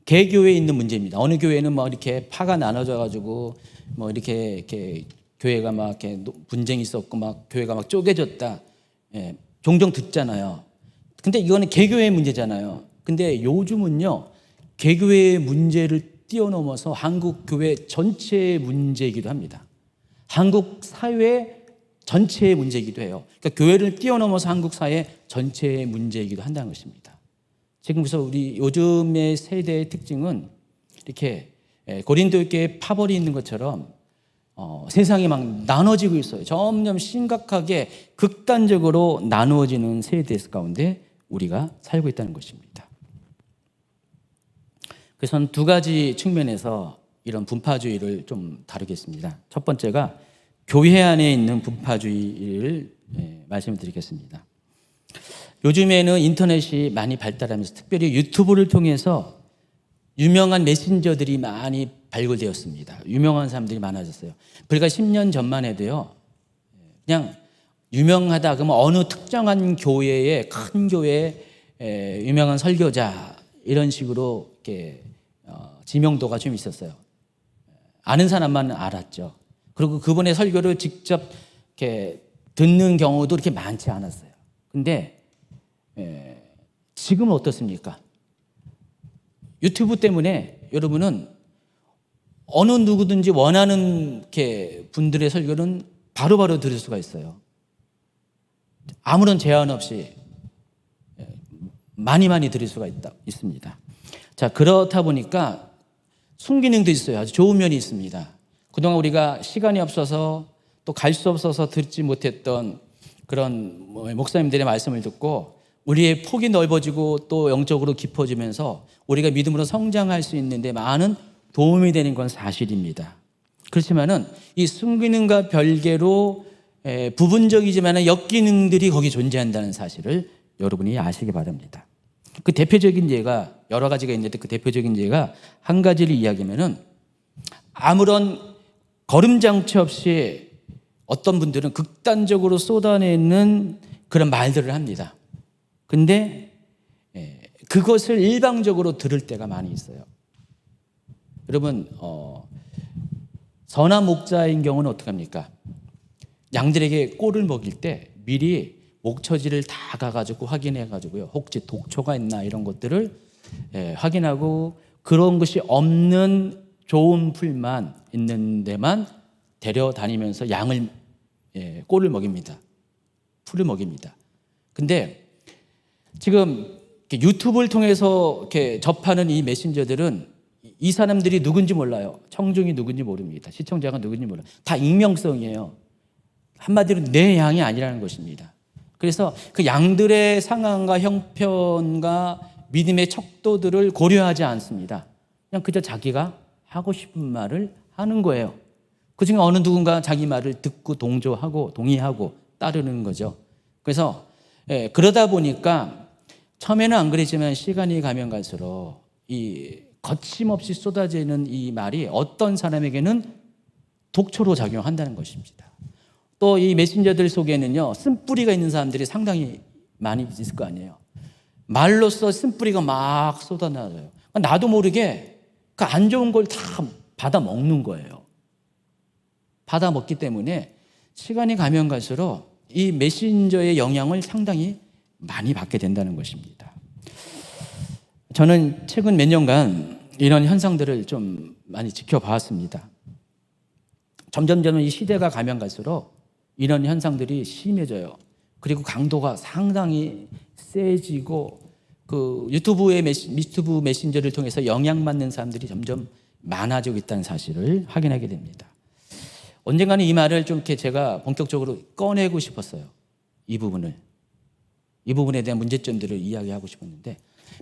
개교에 있는 문제입니다. 어느 교회는 뭐 이렇게 파가 나눠져 가지고 뭐 이렇게 교회가 막 이렇게 분쟁이 있었고 막 교회가 막 쪼개졌다. 종종 듣잖아요. 근데 이거는 개교의 문제잖아요. 근데 요즘은요, 개교의 문제를 뛰어넘어서 한국 교회 전체의 문제이기도 합니다. 한국 사회 전체의 문제이기도 해요. 그러니까 교회를 뛰어넘어서 한국 사회 전체의 문제이기도 한다는 것입니다. 지금 그래서 우리 요즘의 세대의 특징은 이렇게 고린도 교회에 파벌이 있는 것처럼 세상이 막 나눠지고 있어요. 점점 심각하게 극단적으로 나누어지는 세대 가운데 우리가 살고 있다는 것입니다. 그래서 두 가지 측면에서 이런 분파주의를 좀 다루겠습니다. 첫 번째가 교회 안에 있는 분파주의를 말씀을 드리겠습니다. 요즘에는 인터넷이 많이 발달하면서 특별히 유튜브를 통해서 유명한 메신저들이 많이 발굴되었습니다. 유명한 사람들이 많아졌어요. 불과 10년 전만 해도요, 그냥 유명하다 그러면 어느 특정한 교회의 큰 교회의 유명한 설교자 이런 식으로 이렇게 지명도가 좀 있었어요. 아는 사람만 알았죠. 그리고 그분의 설교를 직접 이렇게 듣는 경우도 그렇게 많지 않았어요. 근데 지금은 어떻습니까? 유튜브 때문에 여러분은 어느 누구든지 원하는 이렇게 분들의 설교는 바로바로 들을 수가 있어요. 아무런 제한 없이 많이 들을 수가 있습니다. 자, 그렇다 보니까 순기능도 있어요. 아주 좋은 면이 있습니다. 그동안 우리가 시간이 없어서 또 갈 수 없어서 듣지 못했던 그런 목사님들의 말씀을 듣고 우리의 폭이 넓어지고 또 영적으로 깊어지면서 우리가 믿음으로 성장할 수 있는데 많은 도움이 되는 건 사실입니다. 그렇지만은 이 순기능과 별개로 부분적이지만 역기능들이 거기 존재한다는 사실을 여러분이 아시기 바랍니다. 그 대표적인 예가 여러 가지가 있는데 그 대표적인 예가 한 가지를 이야기하면은 아무런 거름장치 없이 어떤 분들은 극단적으로 쏟아내는 그런 말들을 합니다. 근데 그것을 일방적으로 들을 때가 많이 있어요. 여러분, 선한 목자인 경우는 어떻게 합니까? 양들에게 꼴을 먹일 때 미리 목처지를 다 가가지고 확인해가지고요. 혹시 독초가 있나 이런 것들을 확인하고 그런 것이 없는 좋은 풀만 있는 데만 데려다니면서 양을 꼴을 먹입니다. 풀을 먹입니다. 근데 지금 이렇게 유튜브를 통해서 이렇게 접하는 이 메신저들은 이 사람들이 누군지 몰라요. 청중이 누군지 모릅니다. 시청자가 누군지 몰라요. 다 익명성이에요. 한마디로 내 양이 아니라는 것입니다. 그래서 그 양들의 상황과 형편과 믿음의 척도들을 고려하지 않습니다. 그냥 그저 자기가 하고 싶은 말을 하는 거예요. 그중에 어느 누군가 자기 말을 듣고 동조하고 동의하고 따르는 거죠. 그래서 그러다 보니까 처음에는 안 그랬지만 시간이 가면 갈수록 이 거침없이 쏟아지는 이 말이 어떤 사람에게는 독초로 작용한다는 것입니다. 또 이 메신저들 속에는요, 쓴뿌리가 있는 사람들이 상당히 많이 있을 거 아니에요. 말로써 쓴뿌리가 막 쏟아나져요. 나도 모르게 그 안 좋은 걸 다 받아 먹는 거예요. 받아 먹기 때문에 시간이 가면 갈수록 이 메신저의 영향을 상당히 많이 받게 된다는 것입니다. 저는 최근 몇 년간 이런 현상들을 좀 많이 지켜봤습니다. 점점 이 시대가 가면 갈수록 이런 현상들이 심해져요. 그리고 강도가 상당히 세지고 그 유튜브 메신저를 통해서 영향받는 사람들이 점점 많아지고 있다는 사실을 확인하게 됩니다. 언젠가는 이 말을 좀 이렇게 제가 본격적으로 꺼내고 싶었어요. 이 부분에 대한 문제점들을 이야기하고 싶었는데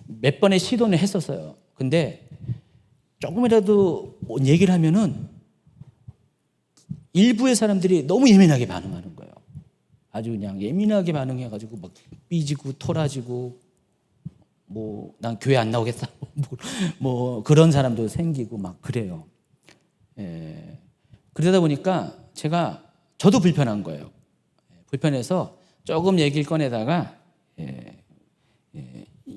몇 번의 시도는 했었어요. 근데 조금이라도 얘기를 하면은 일부의 사람들이 너무 예민하게 반응하는 거예요. 아주 그냥 예민하게 반응해가지고 막 삐지고 토라지고 뭐 난 교회 안 나오겠다 뭐 그런 사람도 생기고 막 그래요. 그러다 보니까 저도 불편한 거예요. 불편해서 조금 얘기를 꺼내다가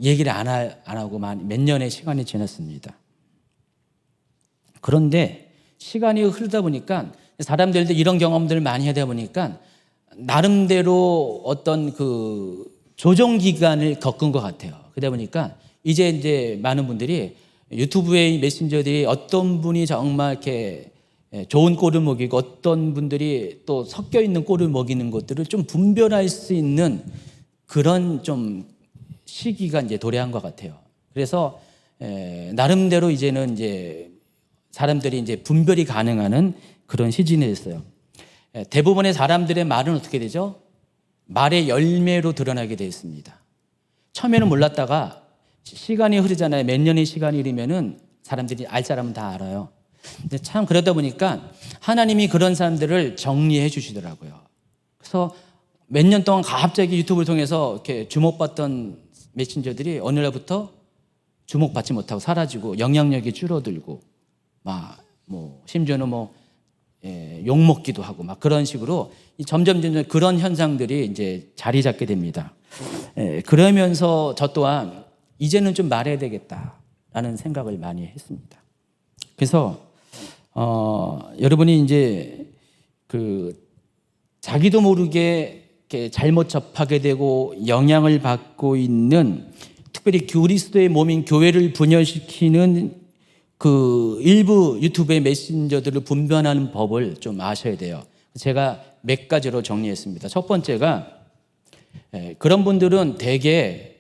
얘기를 안 하고 몇 년의 시간이 지났습니다. 그런데 시간이 흐르다 보니까 사람들도 이런 경험들을 많이 하다 보니까 나름대로 어떤 그 조정 기간을 겪은 것 같아요. 그러다 보니까 이제 많은 분들이 유튜브의 메신저들이 어떤 분이 정말 이렇게 좋은 꼴을 먹이고 어떤 분들이 또 섞여 있는 꼴을 먹이는 것들을 좀 분별할 수 있는 그런 좀 시기가 이제 도래한 것 같아요. 그래서 나름대로 이제는 이제 사람들이 이제 분별이 가능한 그런 시즌이 됐어요. 대부분의 사람들의 말은 어떻게 되죠? 말의 열매로 드러나게 되어 있습니다. 처음에는 몰랐다가 시간이 흐르잖아요. 몇 년의 시간이 흐르면은 사람들이 알 사람은 다 알아요. 근데 참 그러다 보니까 하나님이 그런 사람들을 정리해 주시더라고요. 그래서 몇 년 동안 갑자기 유튜브를 통해서 이렇게 주목받던 메신저들이 어느 날부터 주목받지 못하고 사라지고 영향력이 줄어들고 뭐 심지어는 욕먹기도 하고 막 그런 식으로 점점 그런 현상들이 이제 자리 잡게 됩니다. 그러면서 저 또한 이제는 좀 말해야 되겠다라는 생각을 많이 했습니다. 그래서 여러분이 이제 자기도 모르게 이렇게 잘못 접하게 되고 영향을 받고 있는 특별히 그리스도의 몸인 교회를 분열시키는 그 일부 유튜브의 메신저들을 분별하는 법을 좀 아셔야 돼요. 제가 몇 가지로 정리했습니다. 첫 번째가 그런 분들은 대개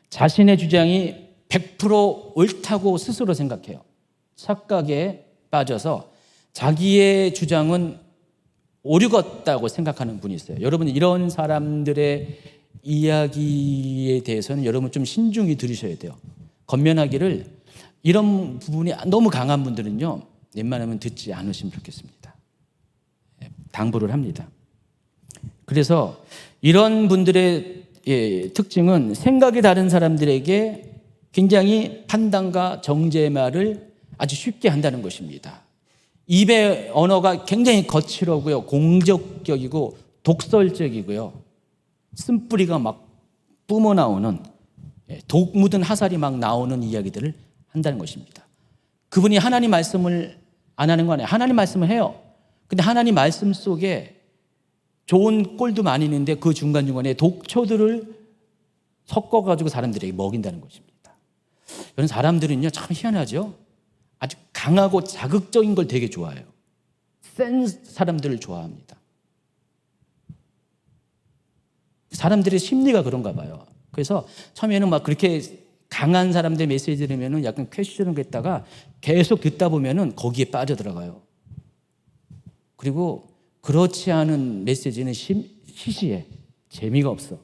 자신의 주장이 100% 옳다고 스스로 생각해요. 착각에 빠져서 자기의 주장은 옳았다고 생각하는 분이 있어요. 여러분 이런 사람들의 이야기에 대해서는 여러분 좀 신중히 들으셔야 돼요. 권면하기를 이런 부분이 너무 강한 분들은요 웬만하면 듣지 않으시면 좋겠습니다. 당부를 합니다. 그래서 이런 분들의 특징은 생각이 다른 사람들에게 굉장히 판단과 정죄의 말을 아주 쉽게 한다는 것입니다. 입의 언어가 굉장히 거칠고요, 공격적이고 독설적이고요, 쓴뿌리가 막 뿜어나오는 독 묻은 화살이 막 나오는 이야기들을 한다는 것입니다. 그분이 하나님 말씀을 안 하는 거 아니에요. 하나님 말씀을 해요. 근데 하나님 말씀 속에 좋은 꼴도 많이 있는데 그 중간중간에 독초들을 섞어가지고 사람들에게 먹인다는 것입니다. 이런 사람들은요 참 희한하죠. 아주 강하고 자극적인 걸 되게 좋아해요. 센 사람들을 좋아합니다. 사람들의 심리가 그런가 봐요. 그래서 처음에는 막 그렇게 강한 사람들 메시지 들으면은 약간 퀘스천을 했다가 계속 듣다 보면은 거기에 빠져들어가요. 그리고 그렇지 않은 메시지는 시시해. 재미가 없어.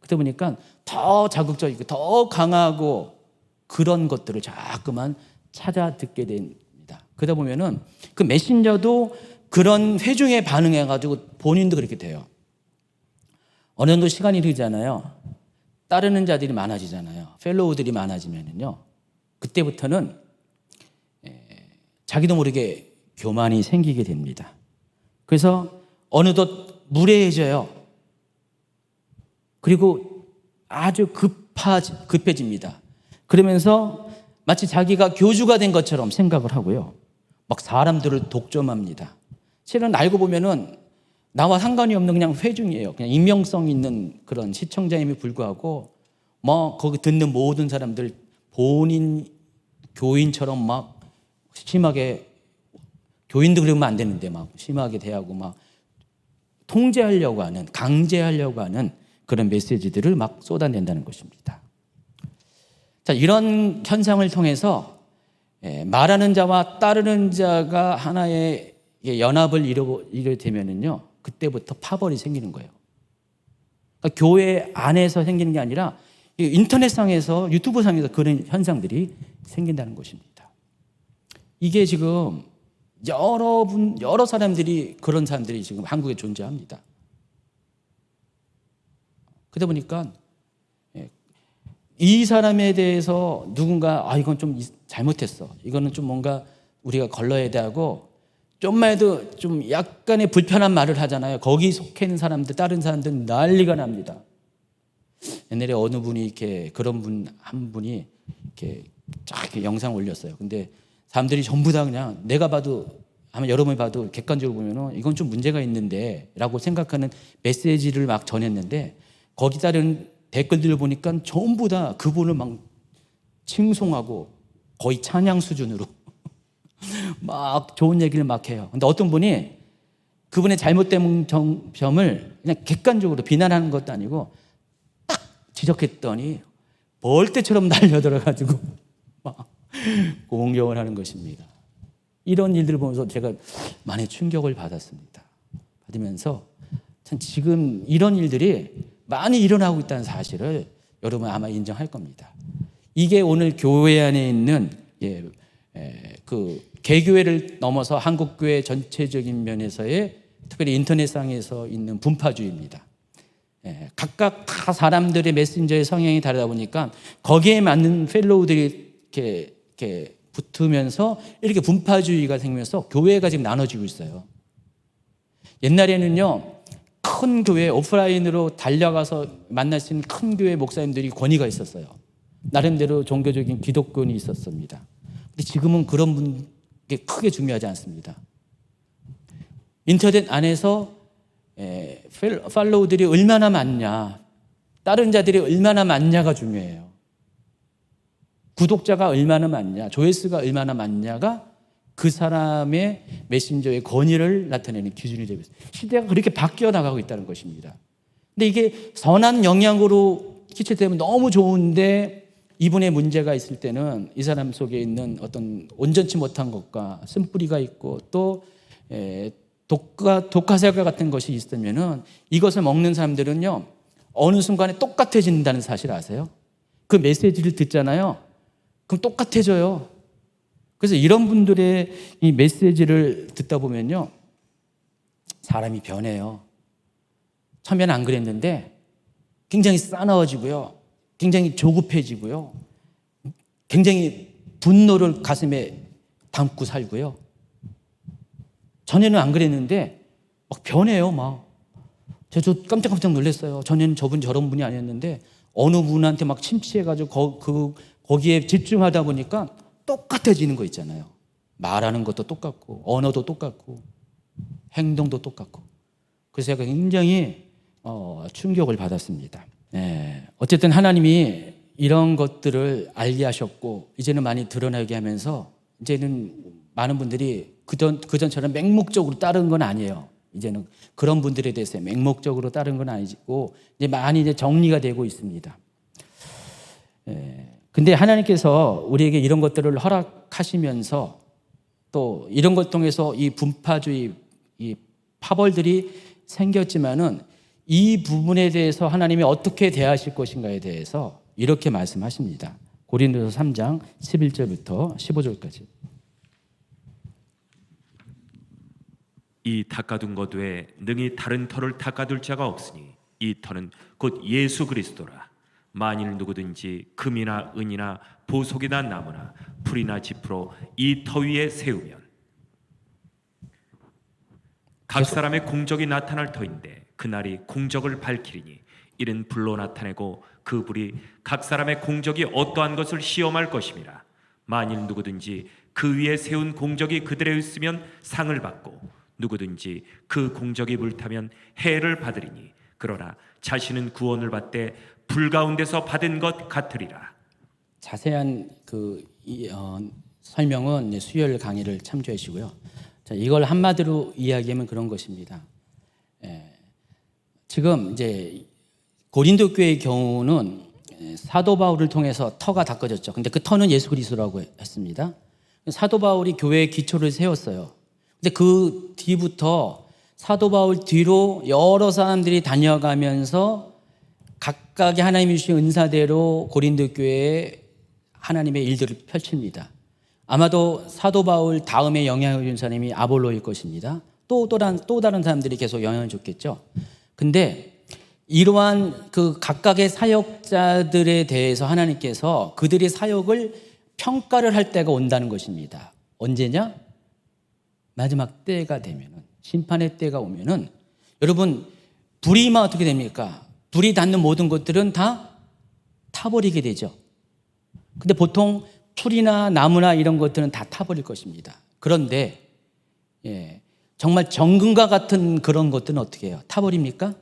그러다 보니까 더 자극적이고 더 강하고 그런 것들을 자꾸만 찾아 듣게 됩니다. 그러다 보면은 그 메신저도 그런 회중에 반응해가지고 본인도 그렇게 돼요. 어느 정도 시간이 흐르잖아요. 따르는 자들이 많아지잖아요. 펠로우들이 많아지면은요. 그때부터는 자기도 모르게 교만이 생기게 됩니다. 그래서 어느덧 무례해져요. 그리고 아주 급해집니다. 그러면서 마치 자기가 교주가 된 것처럼 생각을 하고요. 막 사람들을 독점합니다. 실은 알고 보면은 나와 상관이 없는 그냥 회중이에요. 그냥 익명성 있는 그런 시청자임에 불구하고 뭐 거기 듣는 모든 사람들 본인 교인처럼 막 심하게, 교인도 그러면 안 되는데 막 심하게 대하고 막 통제하려고 하는, 강제하려고 하는 그런 메시지들을 막 쏟아낸다는 것입니다. 자, 이런 현상을 통해서 말하는 자와 따르는 자가 하나의 연합을 이루게 되면은요, 그때부터 파벌이 생기는 거예요. 그러니까 교회 안에서 생기는 게 아니라 인터넷상에서, 유튜브상에서 그런 현상들이 생긴다는 것입니다. 이게 지금 여러 사람들이, 그런 사람들이 지금 한국에 존재합니다. 그러다 보니까 이 사람에 대해서 누군가 이건 좀 잘못했어, 이거는 좀 뭔가 우리가 걸러야 돼 하고 좀만 해도 좀 약간의 불편한 말을 하잖아요. 거기 속해 있는 사람들, 다른 사람들은 난리가 납니다. 옛날에 어느 분이 이렇게, 그런 분 한 분이 이렇게 쫙 이렇게 영상 올렸어요. 근데 사람들이 전부 다 그냥 내가 봐도, 아마 여러분이 봐도 객관적으로 보면은 이건 좀 문제가 있는데 라고 생각하는 메시지를 막 전했는데, 거기 따른 댓글들을 보니까 전부 다 그분을 막 칭송하고 거의 찬양 수준으로 막 좋은 얘기를 막 해요. 근데 어떤 분이 그분의 잘못된 점을 그냥 객관적으로 비난하는 것도 아니고 딱 지적했더니 벌떼처럼 달려들어가지고 막 공격을 하는 것입니다. 이런 일들을 보면서 제가 많이 충격을 받았습니다. 받으면서 참 지금 이런 일들이 많이 일어나고 있다는 사실을 여러분 아마 인정할 겁니다. 이게 오늘 교회 안에 있는 그 개교회를 넘어서 한국교회 전체적인 면에서의, 특별히 인터넷상에서 있는 분파주의입니다. 각각 다 사람들의 메신저의 성향이 다르다 보니까 거기에 맞는 펠로우들이 이렇게 붙으면서 이렇게 분파주의가 생기면서 교회가 지금 나눠지고 있어요. 옛날에는요, 큰 교회, 오프라인으로 달려가서 만날 수 있는 큰 교회 목사님들이 권위가 있었어요. 나름대로 종교적인 기독권이 있었습니다. 근데 지금은 그런 분 크게 중요하지 않습니다. 인터넷 안에서 팔로우들이 얼마나 많냐, 다른 자들이 얼마나 많냐가 중요해요. 구독자가 얼마나 많냐, 조회수가 얼마나 많냐가 그 사람의 메신저의 권위를 나타내는 기준이 되고 있어요. 시대가 그렇게 바뀌어 나가고 있다는 것입니다. 근데 이게 선한 영향으로 끼치되면 너무 좋은데, 이분의 문제가 있을 때는 이 사람 속에 있는 어떤 온전치 못한 것과 쓴뿌리가 있고 또 독화살과 같은 것이 있으면은 이것을 먹는 사람들은요, 어느 순간에 똑같아진다는 사실 아세요? 그 메시지를 듣잖아요. 그럼 똑같아져요. 그래서 이런 분들의 이 메시지를 듣다 보면요, 사람이 변해요. 처음에는 안 그랬는데 굉장히 싸나워지고요, 굉장히 조급해지고요, 굉장히 분노를 가슴에 담고 살고요. 전에는 안 그랬는데 막 변해요. 막 저 깜짝깜짝 놀랐어요. 전에는 저분 저런 분이 아니었는데 어느 분한테 막 침체해가지고 거기에 집중하다 보니까 똑같아지는 거 있잖아요. 말하는 것도 똑같고 언어도 똑같고 행동도 똑같고. 그래서 제가 굉장히 충격을 받았습니다. 어쨌든 하나님이 이런 것들을 알게 하셨고 이제는 많이 드러나게 하면서 이제는 많은 분들이 그전처럼 맹목적으로 따르는 건 아니에요. 이제는 그런 분들에 대해서 맹목적으로 따른 건 아니고 이제 많이 이제 정리가 되고 있습니다. 근데 하나님께서 우리에게 이런 것들을 허락하시면서 또 이런 것 통해서 이 분파주의, 이 파벌들이 생겼지만은 이 부분에 대해서 하나님이 어떻게 대하실 것인가에 대해서 이렇게 말씀하십니다. 고린도서 3장 11절부터 15절까지. 이 닦아둔 것 외에 능히 다른 터를 닦아둘 자가 없으니 이 터는 곧 예수 그리스도라. 만일 누구든지 금이나 은이나 보석이나 나무나 풀이나 짚으로 이 터 위에 세우면 각 사람의 공적이 나타날 터인데 그날이 공적을 밝히리니 이는 불로 나타내고 그 불이 각 사람의 공적이 어떠한 것을 시험할 것임이라. 만일 누구든지 그 위에 세운 공적이 그들에 있으면 상을 받고 누구든지 그 공적이 불타면 해를 받으리니 그러나 자신은 구원을 받되 불 가운데서 받은 것 같으리라. 자세한 설명은 수요일 강의를 참조하시고요. 자, 이걸 한마디로 이야기하면 그런 것입니다. 지금 이제 고린도 교회의 경우는 사도 바울을 통해서 터가 닦아졌죠. 근데 그 터는 예수 그리스도라고 했습니다. 사도 바울이 교회의 기초를 세웠어요. 근데 그 뒤부터 사도 바울 뒤로 여러 사람들이 다녀가면서 각각의 하나님이 주신 은사대로 고린도 교회에 하나님의 일들을 펼칩니다. 아마도 사도 바울 다음에 영향을 준 사람이 아볼로일 것입니다. 또 다른 사람들이 계속 영향을 줬겠죠. 근데 이러한 그 각각의 사역자들에 대해서 하나님께서 그들의 사역을 평가를 할 때가 온다는 것입니다. 언제냐? 마지막 때가 되면은, 심판의 때가 오면은, 여러분, 불이 임하면 어떻게 됩니까? 불이 닿는 모든 것들은 다 타버리게 되죠. 근데 보통 풀이나 나무나 이런 것들은 다 타버릴 것입니다. 그런데 정말 정금과 같은 그런 것들은 어떻게 해요? 타버립니까?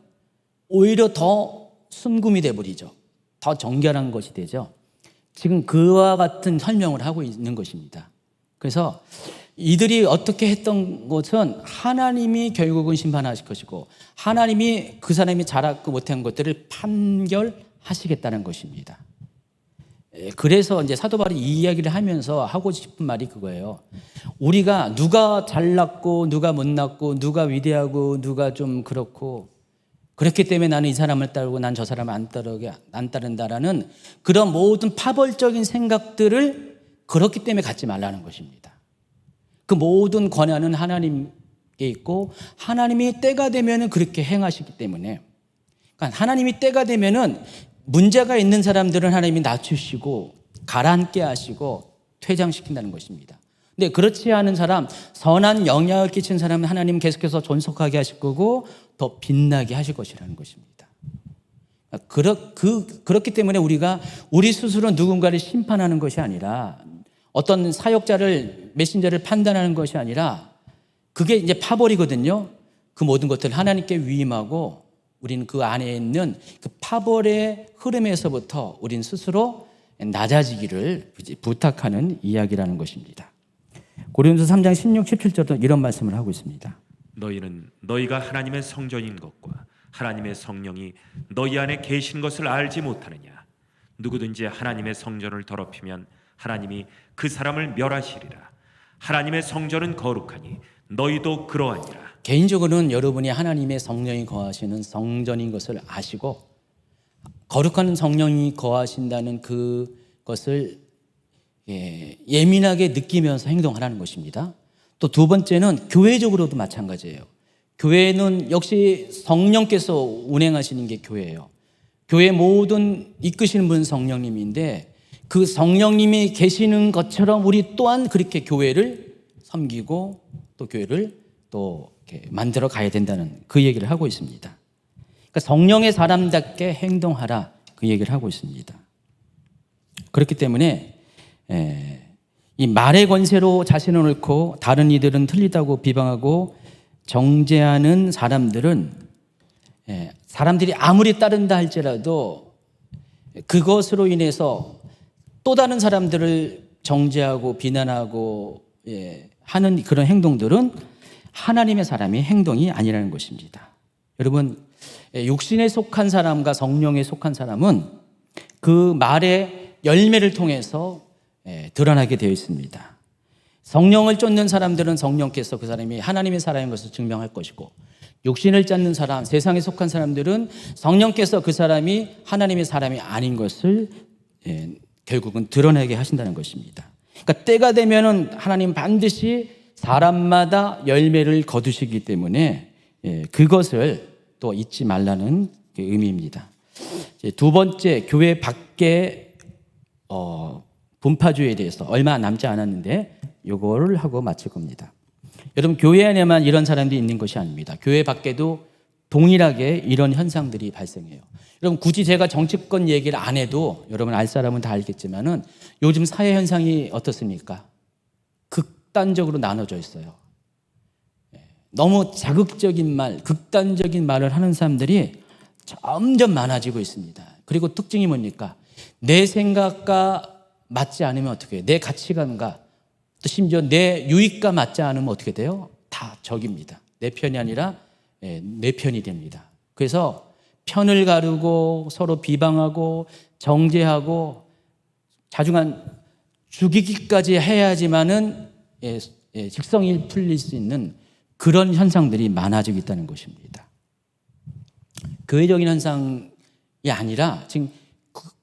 오히려 더 순금이 돼버리죠. 더 정결한 것이 되죠. 지금 그와 같은 설명을 하고 있는 것입니다. 그래서 이들이 어떻게 했던 것은 하나님이 결국은 심판하실 것이고 하나님이 그 사람이 잘하고 못한 것들을 판결하시겠다는 것입니다. 그래서 이제 사도 바울이 이 이야기를 하면서 하고 싶은 말이 그거예요. 우리가 누가 잘났고 누가 못났고 누가 위대하고 누가 좀 그렇고 그렇기 때문에 나는 이 사람을 따르고 난 저 사람을 안 따른다라는 그런 모든 파벌적인 생각들을 그렇기 때문에 갖지 말라는 것입니다. 그 모든 권한은 하나님께 있고 하나님이 때가 되면은 그렇게 행하시기 때문에, 그러니까 하나님이 때가 되면은 문제가 있는 사람들은 하나님이 낮추시고 가라앉게 하시고 퇴장시킨다는 것입니다. 근데 그렇지 않은 사람, 선한 영향을 끼친 사람은 하나님 계속해서 존속하게 하실 거고 더 빛나게 하실 것이라는 것입니다. 그렇기 때문에 우리가 우리 스스로 누군가를 심판하는 것이 아니라 어떤 사역자를, 메신저를 판단하는 것이 아니라 그게 이제 파벌이거든요. 그 모든 것들을 하나님께 위임하고 우리는 그 안에 있는 그 파벌의 흐름에서부터 우리는 스스로 낮아지기를 부탁하는 이야기라는 것입니다. 고린도서 3장 16, 17절도 이런 말씀을 하고 있습니다. 너희는 너희가 하나님의 성전인 것과 하나님의 성령이 너희 안에 계신 것을 알지 못하느냐. 누구든지 하나님의 성전을 더럽히면 하나님이 그 사람을 멸하시리라. 하나님의 성전은 거룩하니 너희도 그러하니라. 개인적으로는 여러분이 하나님의 성령이 거하시는 성전인 것을 아시고 거룩한 성령이 거하신다는 그것을 예민하게 느끼면서 행동하라는 것입니다. 또 두 번째는 교회적으로도 마찬가지예요. 교회는 역시 성령께서 운행하시는 게 교회예요. 교회 모든 이끄시는 분은 성령님인데 그 성령님이 계시는 것처럼 우리 또한 그렇게 교회를 섬기고 또 교회를 또 이렇게 만들어 가야 된다는 그 얘기를 하고 있습니다. 그러니까 성령의 사람답게 행동하라, 그 얘기를 하고 있습니다. 그렇기 때문에 이 말의 권세로 자신을 옳고 다른 이들은 틀리다고 비방하고 정죄하는 사람들은 사람들이 아무리 따른다 할지라도 그것으로 인해서 또 다른 사람들을 정죄하고 비난하고 하는 그런 행동들은 하나님의 사람의 행동이 아니라는 것입니다. 여러분, 육신에 속한 사람과 성령에 속한 사람은 그 말의 열매를 통해서 드러나게 되어 있습니다. 성령을 쫓는 사람들은 성령께서 그 사람이 하나님의 사람인 것을 증명할 것이고, 육신을 쫓는 사람, 세상에 속한 사람들은 성령께서 그 사람이 하나님의 사람이 아닌 것을 결국은 드러내게 하신다는 것입니다. 그러니까 때가 되면은 하나님 반드시 사람마다 열매를 거두시기 때문에 그것을 또 잊지 말라는 의미입니다. 두 번째, 교회 밖에 분파주의에 대해서 얼마 남지 않았는데 요거를 하고 마칠 겁니다. 여러분, 교회 안에만 이런 사람들이 있는 것이 아닙니다. 교회 밖에도 동일하게 이런 현상들이 발생해요. 여러분, 굳이 제가 정치권 얘기를 안 해도 여러분 알 사람은 다 알겠지만은 요즘 사회 현상이 어떻습니까? 극단적으로 나눠져 있어요. 너무 자극적인 말, 극단적인 말을 하는 사람들이 점점 많아지고 있습니다. 그리고 특징이 뭡니까? 내 생각과 맞지 않으면 어떻게 해요? 내 가치관과 또 심지어 내 유익과 맞지 않으면 어떻게 돼요? 다 적입니다. 내 편이 아니라 내 편이 됩니다. 그래서 편을 가르고 서로 비방하고 정죄하고 자중한 죽이기까지 해야지만은 직성이 풀릴 수 있는 그런 현상들이 많아지고 있다는 것입니다. 교회적인 현상이 아니라 지금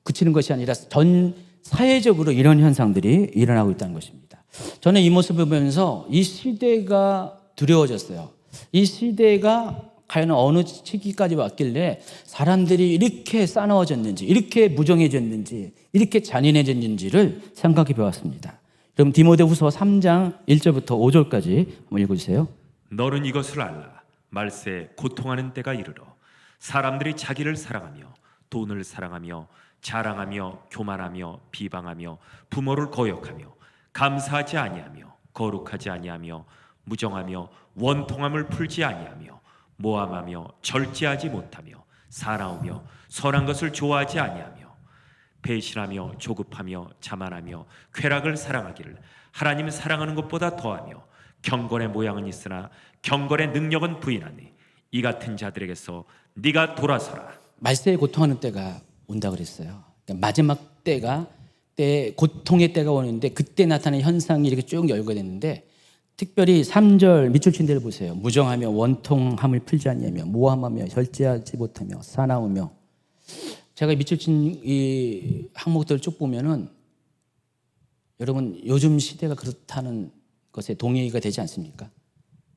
그치는 것이 아니라 전 사회적으로 이런 현상들이 일어나고 있다는 것입니다. 저는 이 모습을 보면서 이 시대가 두려워졌어요. 이 시대가 과연 어느 시기까지 왔길래 사람들이 이렇게 싸나워졌는지, 이렇게 무정해졌는지, 이렇게 잔인해졌는지를 생각해 보았습니다. 그럼 디모데후서 3장 1절부터 5절까지 한번 읽어주세요. 너는 이것을 알라. 말세 고통하는 때가 이르러 사람들이 자기를 사랑하며 돈을 사랑하며 자랑하며 교만하며 비방하며 부모를 거역하며 감사하지 아니하며 거룩하지 아니하며 무정하며 원통함을 풀지 아니하며 모함하며 절제하지 못하며 사나우며 선한 것을 좋아하지 아니하며 배신하며 조급하며 자만하며 쾌락을 사랑하기를 하나님을 사랑하는 것보다 더하며 경건의 모양은 있으나 경건의 능력은 부인하니 이 같은 자들에게서 네가 돌아서라. 말세에 고통하는 때가 온다 그랬어요. 그러니까 마지막 때가 고통의 때가 오는데 그때 나타나는 현상이 이렇게 쭉 열거됐는데, 특별히 3절 밑줄 친 데를 보세요. 무정하며 원통함을 풀지 아니하며 모함하며 절제하지 못하며 사나우며. 제가 밑줄 친 이 항목들을 쭉 보면은 여러분, 요즘 시대가 그렇다는 것에 동의가 되지 않습니까?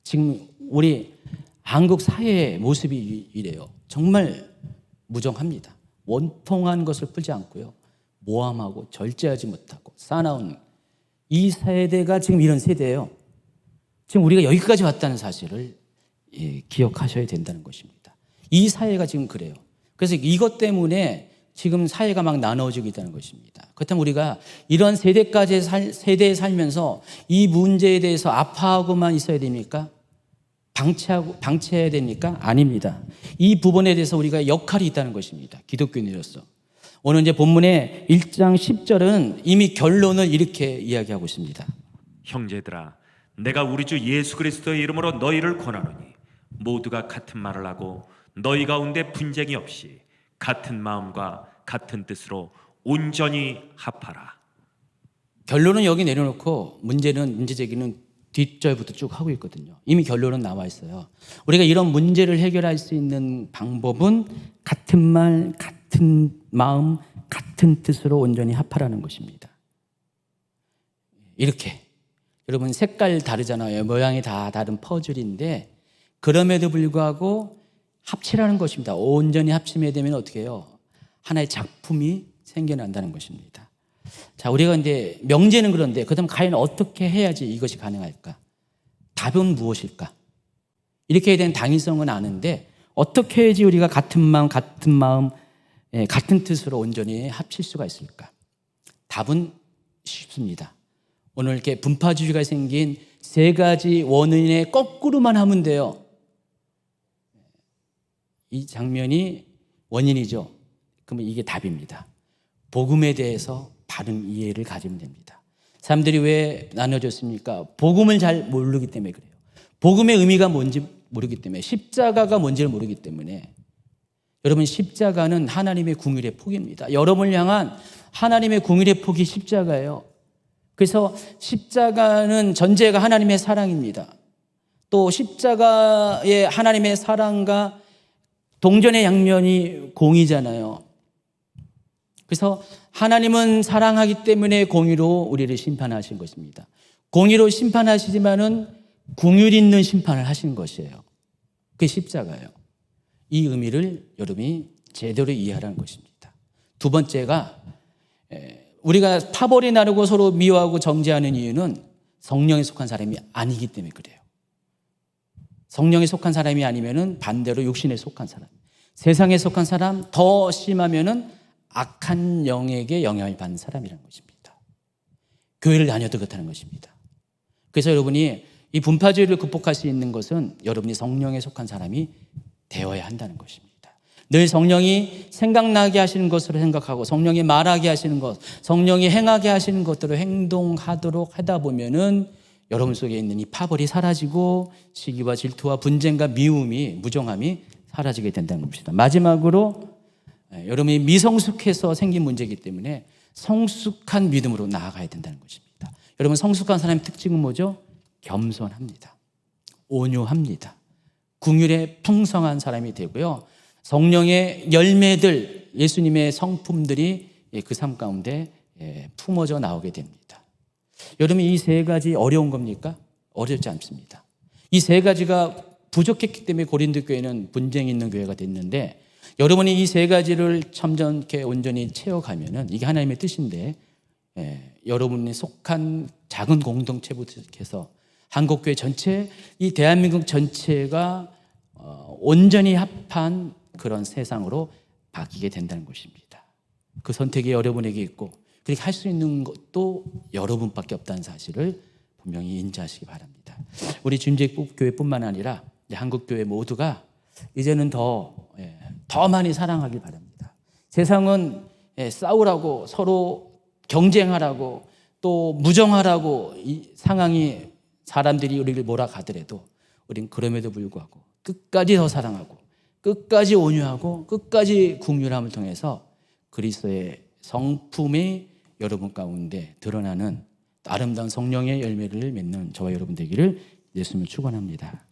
지금 우리 한국 사회의 모습이 이래요. 정말 무정합니다. 원통한 것을 풀지 않고요, 모함하고 절제하지 못하고 사나운 이 세대가 지금 이런 세대예요. 지금 우리가 여기까지 왔다는 사실을 기억하셔야 된다는 것입니다. 이 사회가 지금 그래요. 그래서 이것 때문에 지금 사회가 막 나눠지고 있다는 것입니다. 그렇다면 우리가 이런 세대에 살면서 이 문제에 대해서 아파하고만 있어야 됩니까? 방치해야 됩니까? 아닙니다. 이 부분에 대해서 우리가 역할이 있다는 것입니다. 기독교인으로서. 오늘 이제 본문의 1장 10절은 이미 결론을 이렇게 이야기하고 있습니다. 형제들아, 내가 우리 주 예수 그리스도의 이름으로 너희를 권하노니 모두가 같은 말을 하고 너희 가운데 분쟁이 없이 같은 마음과 같은 뜻으로 온전히 합하라. 결론은 여기 내려놓고 문제 제기는 뒷절부터 쭉 하고 있거든요. 이미 결론은 나와 있어요. 우리가 이런 문제를 해결할 수 있는 방법은 같은 말, 같은 마음, 같은 뜻으로 온전히 합하라는 것입니다. 이렇게 여러분, 색깔 다르잖아요. 모양이 다 다른 퍼즐인데 그럼에도 불구하고 합치라는 것입니다. 온전히 합치게 되면 어떻게 해요? 하나의 작품이 생겨난다는 것입니다. 자, 우리가 이제 명제는 그런데 그다음 과연 어떻게 해야지 이것이 가능할까? 답은 무엇일까? 이렇게 된 당위성은 아는데 어떻게 해야지 우리가 같은 마음, 같은 뜻으로 온전히 합칠 수가 있을까? 답은 쉽습니다. 오늘 이렇게 분파주의가 생긴 세 가지 원인의 거꾸로만 하면 돼요. 이 장면이 원인이죠. 그러면 이게 답입니다. 복음에 대해서 바른 이해를 가지면 됩니다. 사람들이 왜 나눠졌습니까? 복음을 잘 모르기 때문에 그래요. 복음의 의미가 뭔지 모르기 때문에, 십자가가 뭔지를 모르기 때문에, 여러분, 십자가는 하나님의 긍휼의 폭입니다. 여러분을 향한 하나님의 긍휼의 폭이 십자가예요. 그래서 십자가는 전제가 하나님의 사랑입니다. 또 십자가의 하나님의 사랑과 동전의 양면이 공의잖아요. 그래서 하나님은 사랑하기 때문에 공의로 우리를 심판하신 것입니다. 공의로 심판하시지만은 긍휼 있는 심판을 하신 것이에요. 그게 십자가예요. 이 의미를 여러분이 제대로 이해하라는 것입니다. 두 번째가, 우리가 파벌이 나누고 서로 미워하고 정죄하는 이유는 성령에 속한 사람이 아니기 때문에 그래요. 성령에 속한 사람이 아니면은 반대로 육신에 속한 사람, 세상에 속한 사람, 더 심하면은 악한 영에게 영향을 받는 사람이라는 것입니다. 교회를 다녀도 그렇다는 것입니다. 그래서 여러분이 이 분파주의를 극복할 수 있는 것은 여러분이 성령에 속한 사람이 되어야 한다는 것입니다. 늘 성령이 생각나게 하시는 것으로 생각하고, 성령이 말하게 하시는 것, 성령이 행하게 하시는 것들을 행동하도록 하다 보면은 여러분 속에 있는 이 파벌이 사라지고 시기와 질투와 분쟁과 미움이, 무정함이 사라지게 된다는 것입니다. 마지막으로, 여러분이 미성숙해서 생긴 문제이기 때문에 성숙한 믿음으로 나아가야 된다는 것입니다. 여러분, 성숙한 사람의 특징은 뭐죠? 겸손합니다. 온유합니다. 긍휼에 풍성한 사람이 되고요. 성령의 열매들, 예수님의 성품들이 그 삶 가운데 품어져 나오게 됩니다. 여러분, 이 세 가지 어려운 겁니까? 어렵지 않습니다. 이 세 가지가 부족했기 때문에 고린도 교회는 분쟁이 있는 교회가 됐는데, 여러분이 이 세 가지를 참전케 온전히 채워가면은 이게 하나님의 뜻인데, 여러분이 속한 작은 공동체부터 해서 한국교회 전체, 이 대한민국 전체가 온전히 합한 그런 세상으로 바뀌게 된다는 것입니다. 그 선택이 여러분에게 있고, 그렇게 할 수 있는 것도 여러분밖에 없다는 사실을 분명히 인지하시기 바랍니다. 우리 주님제국교회뿐만 아니라 한국교회 모두가 이제는 더 많이 사랑하길 바랍니다. 세상은 싸우라고, 서로 경쟁하라고, 또 무정하라고 이 상황이 사람들이 우리를 몰아가더라도 우린 그럼에도 불구하고 끝까지 더 사랑하고, 끝까지 온유하고, 끝까지 긍휼함을 통해서 그리스도의 성품이 여러분 가운데 드러나는 아름다운 성령의 열매를 맺는 저와 여러분 되기를 예수님을 축원합니다.